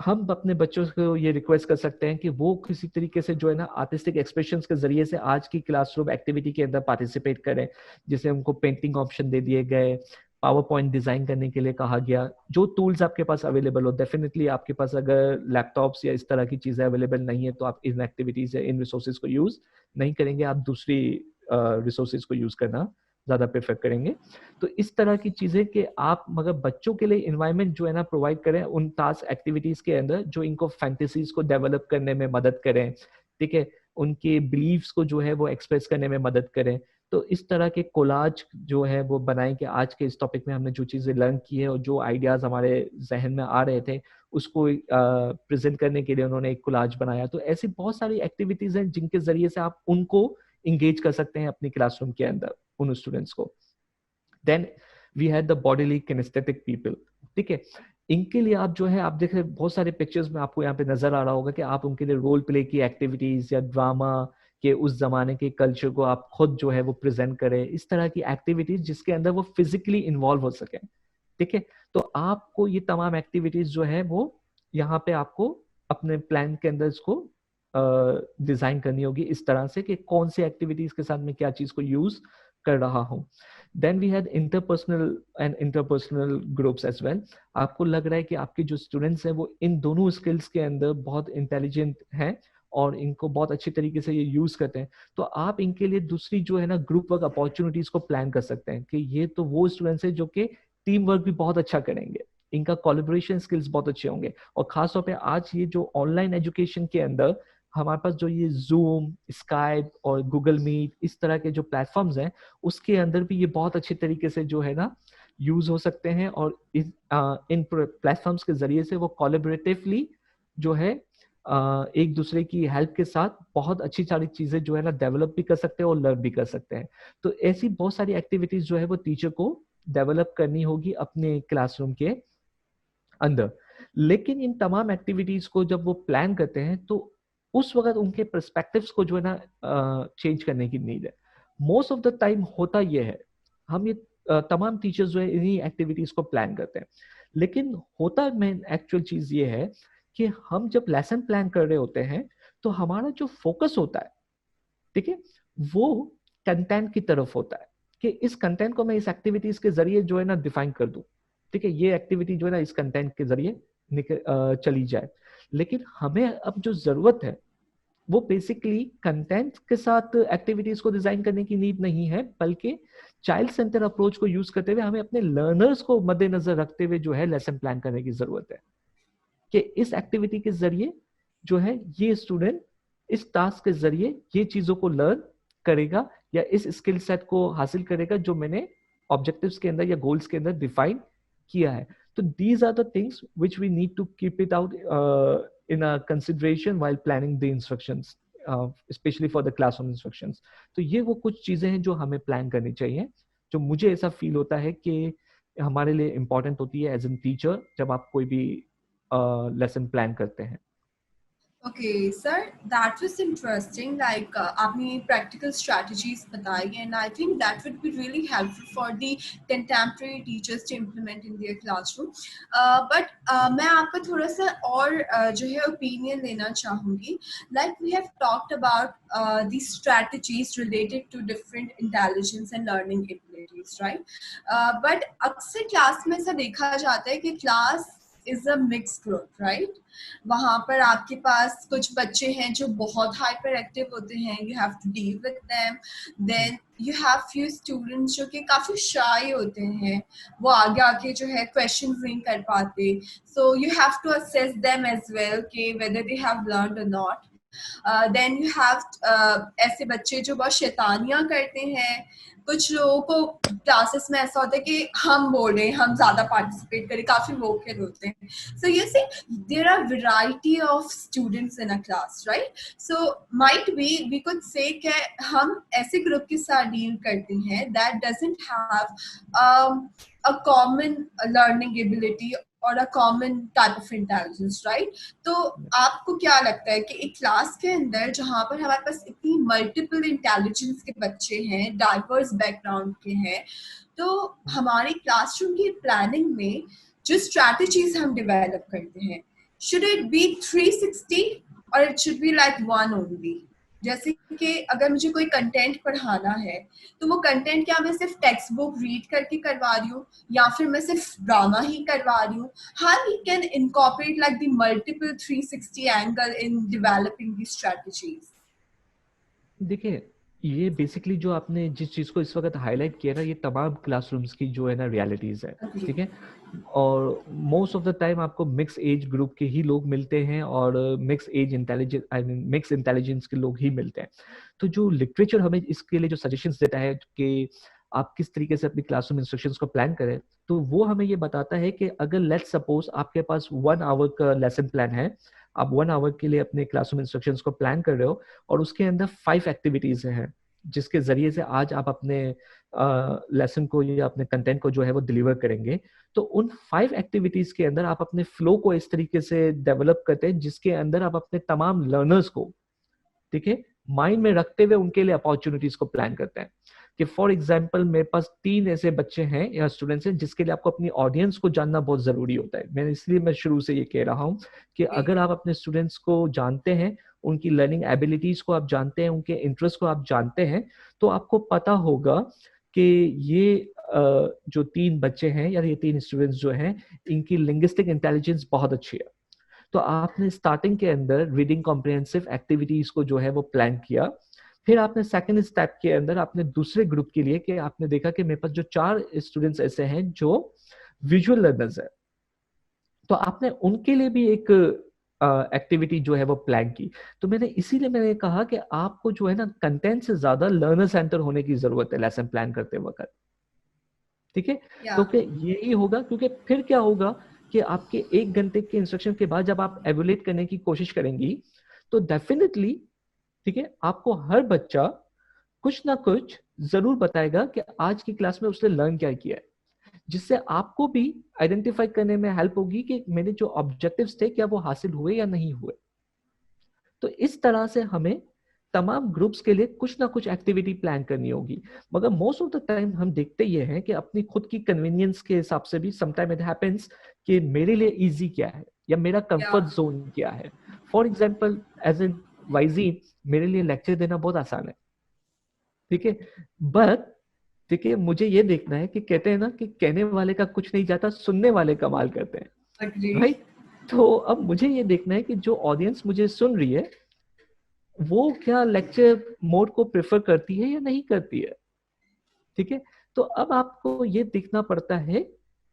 हम अपने बच्चों को ये रिक्वेस्ट कर सकते हैं कि वो किसी तरीके से जो है ना आर्टिस्टिक एक्सप्रेशंस के जरिए से आज की क्लासरूम एक्टिविटी के अंदर पार्टिसिपेट करें। जैसे उनको पेंटिंग ऑप्शन दे दिए गए, पावर पॉइंट डिजाइन करने के लिए कहा गया। जो टूल्स आपके पास अवेलेबल हो, डेफिनेटली आपके पास अगर लैपटॉप्स या इस तरह की चीजें अवेलेबल नहीं है तो आप इन एक्टिविटीज या इन रिसोर्सेज को यूज नहीं करेंगे, आप दूसरी रिसोर्सेज को यूज करना ज्यादा प्रेफर करेंगे। तो इस तरह की चीजें कि आप मगर बच्चों के लिए इन्वायरमेंट जो है ना प्रोवाइड करें उन टास्क एक्टिविटीज के अंदर जो इनको फैंटेसीज को डेवलप करने में मदद करें, ठीक है, उनके बिलीव्स को जो है वो एक्सप्रेस करने में मदद करें। तो इस तरह के कोलाज जो है वो बनाएं कि आज के इस टॉपिक में हमने जो चीजें लर्न की है और जो आइडियाज हमारे जहन में आ रहे थे उसको प्रेजेंट करने के लिए उन्होंने एक कोलाज बनाया। तो ऐसी बहुत सारी एक्टिविटीज हैं जिनके जरिए से आप उनको इंगेज कर सकते हैं अपनी क्लासरूम के अंदर, उन स्टूडेंट्स को। Then we had the bodily kinesthetic people, ठीक है। इनके लिए आप जो है, आप देख रहे बहुत सारे पिक्चर्स में आपको यहाँ पे नजर आ रहा होगा कि आप उनके लिए रोल प्ले की एक्टिविटीज या ड्रामा के उस जमाने के कल्चर को आप खुद जो है वो प्रेजेंट करें, इस तरह की एक्टिविटीज जिसके अंदर वो फिजिकली इन्वॉल्व हो सके, ठीक है। तो आपको ये तमाम एक्टिविटीज जो है वो यहाँ पे आपको अपने प्लान के अंदर इसको डिजाइन करनी होगी इस तरह से कि कौन सी एक्टिविटीज के साथ मैं क्या चीज को यूज कर रहा हूँ। Then we had interpersonal and interpersonal groups as well. आपको लग रहा है कि आपके जो स्टूडेंट्स हैं वो इन दोनों स्किल्स के अंदर बहुत इंटेलिजेंट हैं और इनको बहुत अच्छी तरीके से ये यूज करते हैं, तो आप इनके लिए दूसरी जो है ना ग्रुप वर्क अपॉर्चुनिटीज को प्लान कर सकते हैं कि ये तो वो स्टूडेंट्स हैं जो कि टीम वर्क भी बहुत अच्छा करेंगे, इनका कोलैबोरेशन स्किल्स बहुत अच्छे होंगे। और खासतौर पे आज ये जो ऑनलाइन एजुकेशन के अंदर हमारे पास जो ये जूम, स्काइप और गूगल मीट इस तरह के जो प्लेटफॉर्म्स हैं उसके अंदर भी ये बहुत अच्छे तरीके से जो है ना यूज हो सकते हैं और इन प्लेटफॉर्म्स के जरिए से वो कोलैबोरेटिवली जो है एक दूसरे की हेल्प के साथ बहुत अच्छी सारी चीजें जो है ना डेवलप भी कर सकते हैं और लर्न भी कर सकते हैं। तो ऐसी बहुत सारी एक्टिविटीज जो है वो टीचर को डेवलप करनी होगी अपने क्लासरूम के अंदर। लेकिन इन तमाम एक्टिविटीज को जब वो प्लान करते हैं तो उस वक्त उनके पर्सपेक्टिव्स को जो है ना चेंज करने की नीड है। मोस्ट ऑफ द टाइम होता ये है, हम ये तमाम टीचर्स जो है इन्हीं एक्टिविटीज को प्लान करते हैं, लेकिन होता मेन एक्चुअल चीज ये है कि हम जब लेसन प्लान कर रहे होते हैं तो हमारा जो फोकस होता है, ठीक है, वो कंटेंट की तरफ होता है कि इस कंटेंट को मैं इस एक्टिविटीज के जरिए जो है ना डिफाइन कर दूं, ठीक है, ये एक्टिविटी जो है ना इस कंटेंट के जरिए चली जाए। लेकिन हमें अब जो जरूरत है वो बेसिकली कंटेंट के साथ एक्टिविटीज को डिजाइन करने की नीड नहीं है, बल्कि चाइल्ड सेंटर अप्रोच को यूज करते हुए हमें अपने लर्नर्स को मद्देनजर रखते हुए जो है लेसन प्लान करने की जरूरत है कि इस एक्टिविटी के जरिए जो है ये स्टूडेंट इस टास्क के जरिए ये चीजों को लर्न करेगा या इस स्किल सेट को हासिल करेगा जो मैंने ऑब्जेक्टिव्स के अंदर या गोल्स के अंदर डिफाइन किया है। तो these are the things which we need to keep it out in a consideration while planning the instructions, especially for the classroom instructions. तो ये वो कुछ चीजें हैं जो हमें प्लान करनी चाहिए, जो मुझे ऐसा फील होता है कि हमारे लिए इम्पोर्टेंट होती है एज एन टीचर जब आप कोई भी लेसन प्लान करते हैं। Okay, sir, that was interesting. Like, आपने practical strategies बताई, and I think that would be really helpful for the contemporary teachers to implement in their classroom. But मैं आपका थोड़ा सा और जो है opinion लेना चाहूँगी. Like we have talked about the strategies related to different intelligence and learning abilities, right? But अक्सर class में ऐसा देखा जाता है कि class is a mixed group, right? वहाँ पर आपके पास कुछ बच्चे हैं जो बहुत हाइपर एक्टिव होते हैं, you have to deal with them. Then you have few students जो कि काफी shy होते हैं, वो आगे आके जो है questions नहीं कर पाते, so you have to assess them as well कि whether they have learned or not. Then you have ऐसे बच्चे जो बहुत शैतानियाँ करते हैं, कुछ लोगों को क्लासेस में ऐसा होता है कि हम बोल रहे हैं, हम ज्यादा पार्टिसिपेट करें, काफी वोकल होते हैं. So you see, there are variety of students in a class, right? So might be we could say कि हम ऐसे ग्रुप के साथ डील करते हैं that doesn't have a common learning ability और a common type of intelligence, right? तो आपको क्या लगता है कि एक क्लास के अंदर जहाँ पर हमारे पास इतनी मल्टीपल इंटेलिजेंस के बच्चे हैं, डाइवर्स बैकग्राउंड के हैं, तो हमारी क्लासरूम की प्लानिंग में जो स्ट्रैटेजीज हम डेवलप करते हैं, should it be 360 or it should be like one only? जैसे कि अगर मुझे कोई कंटेंट पढ़ाना है तो वो कंटेंट क्या मैं सिर्फ टेक्स्ट बुक रीड करके करवा रही हूँ या फिर मैं सिर्फ ड्रामा ही करवा रही हूँ? How we can incorporate like the multiple 360 angle in developing these strategies? देखिए, ये बेसिकली जो आपने जिस चीज़ को इस वक्त हाईलाइट किया ना, ये तमाम क्लासरूम्स की जो है ना रियलिटीज़ है, ठीक है। और मोस्ट ऑफ द टाइम आपको मिक्स एज ग्रुप के ही लोग मिलते हैं और mix age intelligence, I mean mix intelligence के लोग ही मिलते हैं। तो जो लिटरेचर हमें इसके लिए जो सजेशंस देता है कि आप किस तरीके से अपनी क्लासरूम इंस्ट्रक्शंस को प्लान करें, तो वो हमें ये बताता है कि अगर लेट्स सपोज आपके पास 1 आवर का लेसन प्लान है, आप 1 आवर के लिए अपने क्लासरूम इंस्ट्रक्शंस को प्लान कर रहे हो और उसके अंदर 5 एक्टिविटीज हैं जिसके जरिए से आज आप अपने लेसन को या अपने कंटेंट को जो है वो डिलीवर करेंगे। तो उन 5 एक्टिविटीज के अंदर आप अपने फ्लो को इस तरीके से डेवलप करते हैं जिसके अंदर आप अपने तमाम लर्नर्स को, ठीक है, माइंड में रखते हुए उनके लिए अपॉर्चुनिटीज को प्लान करते हैं। कि फॉर एग्जाम्पल मेरे पास 3 ऐसे बच्चे हैं या स्टूडेंट्स हैं जिसके लिए आपको अपनी ऑडियंस को जानना बहुत जरूरी होता है। मैंने इसलिए मैं शुरू से ये कह रहा हूँ कि अगर आप अपने स्टूडेंट्स को जानते हैं, उनकी लर्निंग एबिलिटीज को आप जानते हैं, उनके इंटरेस्ट को आप जानते हैं, तो आपको पता होगा कि ये जो 3 बच्चे हैं या ये 3 स्टूडेंट्स जो हैं, इनकी लिंग्विस्टिक इंटेलिजेंस बहुत अच्छी है। तो आपने स्टार्टिंग के अंदर रीडिंग कॉम्प्रिहेंसिव एक्टिविटीज को जो है वो प्लान किया। फिर आपने सेकंड स्टेप के अंदर आपने दूसरे ग्रुप के लिए कि आपने देखा कि मेरे पास जो 4 स्टूडेंट्स ऐसे हैं जो विजुअल लर्नर्स है, तो आपने उनके लिए भी एक एक्टिविटी जो है वो प्लान की। तो मैंने कहा कि आपको जो है ना कंटेंट से ज्यादा लर्नर सेंटर होने की जरूरत है लेसन प्लान करते वक्त, ठीक है। तो कि यही होगा, क्योंकि फिर क्या होगा कि आपके 1 घंटे के इंस्ट्रक्शन के बाद जब आप एवेल्यूएट करने की कोशिश करेंगी तो डेफिनेटली, ठीक है, आपको हर बच्चा कुछ ना कुछ जरूर बताएगा कि आज की क्लास में उसने लर्न क्या किया है, जिससे आपको भी आइडेंटिफाई करने में हेल्प होगी कि मेरे जो ऑब्जेक्टिव्स थे क्या वो हासिल हुए या नहीं हुए। तो इस तरह से हमें तमाम ग्रुप्स के लिए कुछ ना कुछ एक्टिविटी प्लान करनी होगी। मगर मोस्ट ऑफ द टाइम हम देखते ये हैं कि अपनी खुद की कन्वीनियंस के हिसाब से भी समटाइम इट हैपेंस कि मेरे लिए इजी क्या है या मेरा कंफर्ट जोन क्या है। For example as an YG मेरे लिए लेक्चर देना बहुत आसान है, ठीक है, बट ठीक है, मुझे ये देखना है कि कहते हैं ना कि कहने वाले का कुछ नहीं जाता, सुनने वाले कमाल करते हैं, राइट। तो अब मुझे ये देखना है कि जो ऑडियंस मुझे सुन रही है वो क्या लेक्चर मोड को प्रेफर करती है या नहीं करती है, ठीक है। तो अब आपको ये देखना पड़ता है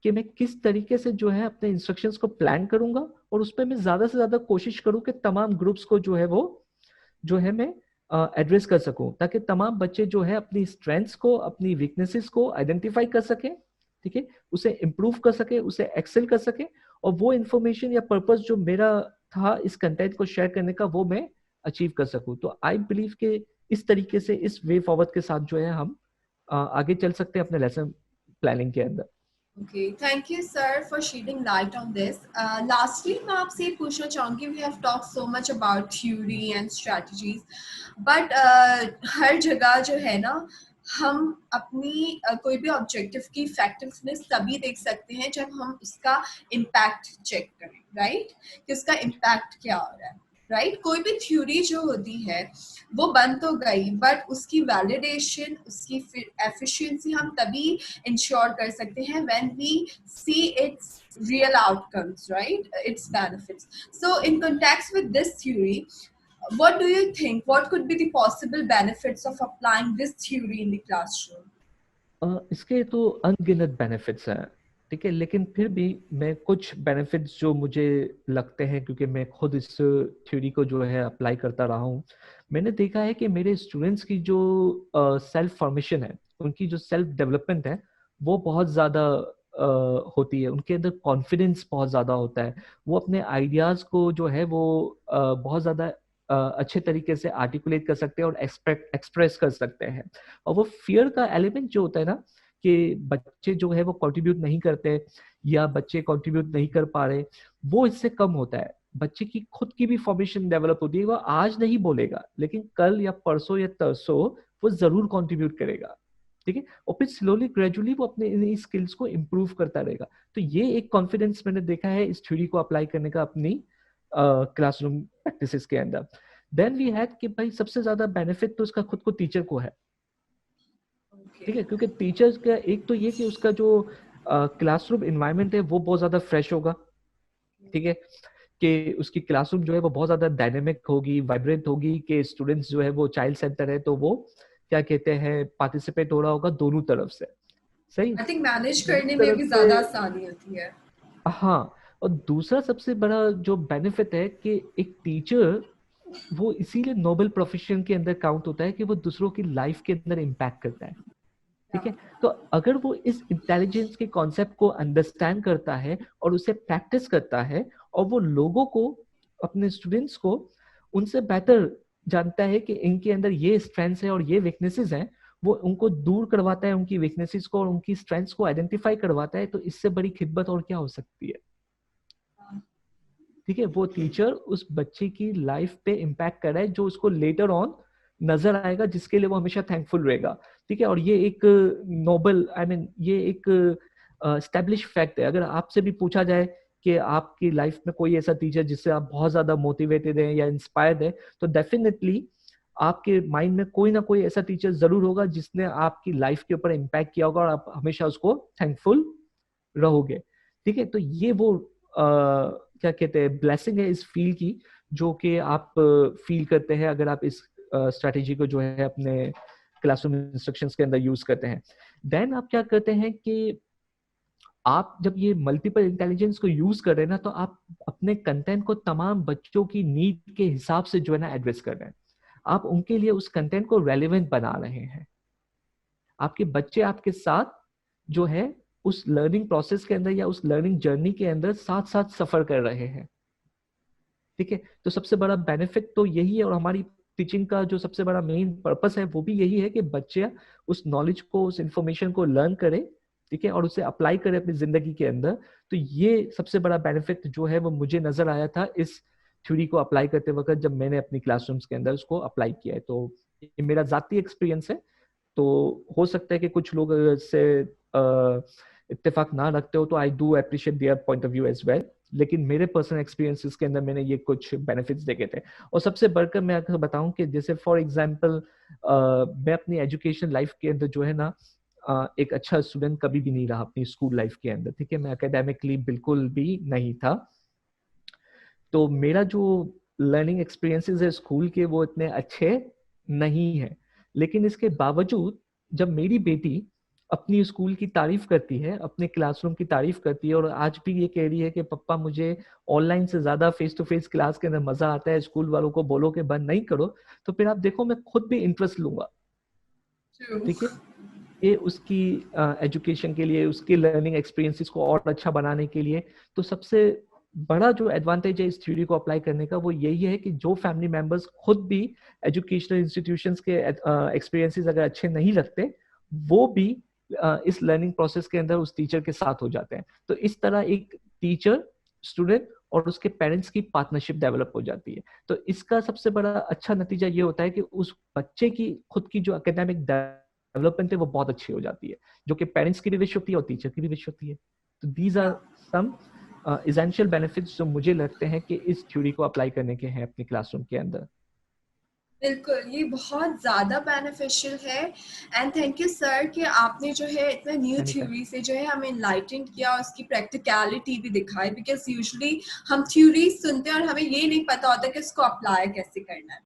कि मैं किस तरीके से जो है अपने इंस्ट्रक्शंस को प्लान करूंगा और उस पर मैं ज्यादा से ज्यादा कोशिश करूं कि तमाम ग्रुप्स को जो है वो जो है मैं एड्रेस कर सकूं, ताकि तमाम बच्चे जो है अपनी स्ट्रेंथ्स को, अपनी वीकनेसेस को आइडेंटिफाई कर सके, ठीक है, उसे इम्प्रूव कर सके, उसे एक्सेल कर सके, और वो इंफॉर्मेशन या पर्पस जो मेरा था इस कंटेंट को शेयर करने का वो मैं अचीव कर सकूं। तो आई बिलीव कि इस तरीके से, इस वे फॉरवर्ड के साथ जो है हम आगे चल सकते हैं अपने लेसन प्लानिंग के अंदर। Okay, thank you, sir, for shedding light on this. Lastly, मैं आपसे ये पूछना चाहूँगी, we have talked so much about theory and strategies, but हर जगह जो है ना हम अपनी कोई भी ऑब्जेक्टिव की इफेक्टिवनेस तभी देख सकते हैं जब हम उसका इम्पैक्ट चेक करें, राइट, कि उसका इम्पैक्ट क्या हो रहा है, राइट। कोई भी थ्योरी जो होती है वो बन तो गई, बट उसकी वैलिडेशन, उसकी एफिशिएंसी हम तभी इंश्योर कर सकते हैं when we see its real outcomes, right, its benefits. So in context with this theory, what do you think, what could be the possible benefits of applying this theory in the classroom? इसके तो अनगिनत benefits हैं, ठीक है, लेकिन फिर भी मैं कुछ बेनिफिट्स जो मुझे लगते हैं, क्योंकि मैं खुद इस थ्योरी को जो है अप्लाई करता रहा हूँ, मैंने देखा है कि मेरे स्टूडेंट्स की जो सेल्फ फॉर्मेशन है, उनकी जो सेल्फ डेवलपमेंट है वो बहुत ज़्यादा होती है, उनके अंदर कॉन्फिडेंस बहुत ज़्यादा होता है, वो अपने आइडियाज़ को जो है वो बहुत ज़्यादा अच्छे तरीके से आर्टिकुलेट कर सकते हैं और एक्सप्रेस कर सकते हैं। और वो फियर का एलिमेंट जो होता है ना कि बच्चे जो है वो कंट्रीब्यूट नहीं करते या बच्चे कंट्रीब्यूट नहीं कर पा रहे, वो इससे कम होता है। बच्चे की खुद की भी फॉर्मेशन डेवलप होती है, वो आज नहीं बोलेगा लेकिन कल या परसों या तरसों वो जरूर कंट्रीब्यूट करेगा, ठीक है, और फिर स्लोली ग्रेजुअली वो अपने इन स्किल्स को इम्प्रूव करता रहेगा। तो ये एक कॉन्फिडेंस मैंने देखा है इस थ्योरी को अप्लाई करने का अपनी क्लासरूम प्रैक्टिसेस के अंदर। देन वी हैड कि भाई सबसे ज्यादा बेनिफिट तो उसका खुद को टीचर को है, ठीक है, क्योंकि टीचर्स का एक तो ये कि उसका जो क्लासरूम इन्वायरमेंट है वो बहुत ज्यादा फ्रेश होगा, ठीक है, कि उसकी क्लासरूम जो है वो बहुत ज्यादा डायनेमिक होगी, वाइब्रेंट होगी, कि स्टूडेंट्स जो है वो चाइल्ड सेंटर है तो वो क्या कहते हैं पार्टिसिपेट हो रहा होगा दोनों तरफ से, सही। आई थिंक मैनेज करने में भी ज्यादा आसानी होती है। हाँ, और दूसरा सबसे बड़ा जो बेनिफिट है कि एक टीचर वो इसीलिए नोबल प्रोफेशन के अंदर काउंट होता है कि वो दूसरों की लाइफ के अंदर इम्पैक्ट करता है, ठीक है। तो अगर वो इस इंटेलिजेंस के कॉन्सेप्ट को अंडरस्टैंड करता है और उसे प्रैक्टिस करता है और वो लोगों को, अपने स्टूडेंट्स को उनसे बेटर जानता है कि इनके अंदर ये स्ट्रेंथ्स है और ये वीकनेसेस हैं, वो उनको दूर करवाता है, उनकी वीकनेसेस को और उनकी स्ट्रेंथ्स को आइडेंटिफाई करवाता है, तो इससे बड़ी खिदमत और क्या हो सकती है, ठीक है। वो टीचर उस बच्चे की लाइफ पे इम्पैक्ट कर रहा है जो उसको लेटर ऑन नजर आएगा, जिसके लिए वो हमेशा थैंकफुल रहेगा, ठीक है। और ये एक नोबल ये एक एस्टैब्लिश फैक्ट है। अगर आपसे भी पूछा जाए कि आपकी लाइफ में कोई ऐसा टीचर जिससे आप बहुत ज्यादा मोटिवेटेड हैं या इंस्पायर्ड है, तो डेफिनेटली आपके माइंड में कोई ना कोई ऐसा टीचर जरूर होगा जिसने आपकी लाइफ के ऊपर इम्पैक्ट किया होगा और आप हमेशा उसको थैंकफुल रहोगे, ठीक है। तो ये वो क्या कहते हैं ब्लेसिंग है इस फील्ड की, जो कि आप फील करते हैं अगर आप इस स्ट्रेटेजी को जो है अपने क्लासरूम इंस्ट्रक्शंस के अंदर यूज करते हैं। देन आप क्या करते हैं कि आप जब ये मल्टीपल इंटेलिजेंस को यूज कर रहे हैं ना, तो आप अपने कंटेंट को तमाम बच्चों की नीड के हिसाब से जो है ना एड्रेस कर रहे हैं। आप उनके लिए उस कंटेंट को रेलेवेंट बना रहे हैं। आपके बच्चे आपके साथ जो है उस लर्निंग प्रोसेस के अंदर या उस लर्निंग जर्नी के अंदर साथ साथ सफर कर रहे हैं, ठीक है। तो सबसे बड़ा बेनिफिट तो यही है, और हमारी टीचिंग का जो सबसे बड़ा मेन पर्पस है वो भी यही है कि बच्चे उस नॉलेज को, उस इंफॉर्मेशन को लर्न करे, ठीक है, और उसे अप्लाई करे अपनी जिंदगी के अंदर। तो ये सबसे बड़ा बेनिफिट जो है वो मुझे नजर आया था इस थ्योरी को अप्लाई करते वक्त, जब मैंने अपनी क्लासरूम्स के अंदर उसको अप्लाई किया है। तो ये मेरा जाती एक्सपीरियंस है। तो हो सकता है कि कुछ लोग इससे इत्तेफाक ना रखते हो, तो I do appreciate their point of view as well, लेकिन मेरे पर्सनल एक्सपीरियंसेस के अंदर मैंने ये कुछ बेनिफिट्स देखे थे। और सबसे बढ़कर मैं अगर बताऊं कि जैसे फॉर एग्जांपल मैं अपनी एजुकेशन लाइफ के अंदर जो है ना एक अच्छा स्टूडेंट कभी भी नहीं रहा अपनी स्कूल लाइफ के अंदर, ठीक है। मैं एकेडमिकली बिल्कुल भी नहीं था। तो मेरा जो लर्निंग एक्सपीरियंसेस है स्कूल के वो इतने अच्छे नहीं है, लेकिन इसके बावजूद जब मेरी बेटी अपनी स्कूल की तारीफ करती है, अपने क्लासरूम की तारीफ करती है, और आज भी ये कह रही है कि पप्पा मुझे ऑनलाइन से ज्यादा फेस टू फेस क्लास के अंदर मजा आता है, स्कूल वालों को बोलो कि बंद नहीं करो, तो फिर आप देखो मैं खुद भी इंटरेस्ट लूंगा, ठीक है। ये उसकी एजुकेशन के लिए, उसके लर्निंग एक्सपीरियंसेस को और अच्छा बनाने के लिए। तो सबसे बड़ा जो एडवांटेज है इस थ्योरी को अप्लाई करने का वो यही है कि जो फैमिली मेंबर्स खुद भी एजुकेशनल इंस्टीट्यूशंस के एक्सपीरियंसेस अगर अच्छे नहीं रखते, वो भी इस लर्निंग प्रोसेस के अंदर उस टीचर के साथ हो जाते हैं। तो इस तरह एक टीचर, स्टूडेंट और उसके पेरेंट्स की पार्टनरशिप डेवलप हो जाती है। तो इसका सबसे बड़ा अच्छा नतीजा ये होता है कि उस बच्चे की खुद की जो एकेडमिक डेवलपमेंट है वो बहुत अच्छी हो जाती है, जो कि पेरेंट्स की भी विश होती है और टीचर की भी विश होती है। तो these are some essential benefits जो मुझे लगते हैं कि इस थ्योरी को अप्लाई करने के हैं अपने क्लासरूम के अंदर। बिल्कुल, ये बहुत ज़्यादा बेनिफिशियल है। एंड थैंक यू सर कि आपने जो है इतना न्यू थ्योरी से जो है हमें इनलाइटेंड किया और उसकी प्रैक्टिकलिटी भी दिखाई, बिकॉज यूजुअली हम थ्योरी सुनते हैं और हमें ये नहीं पता होता कि इसको अप्लाई कैसे करना है।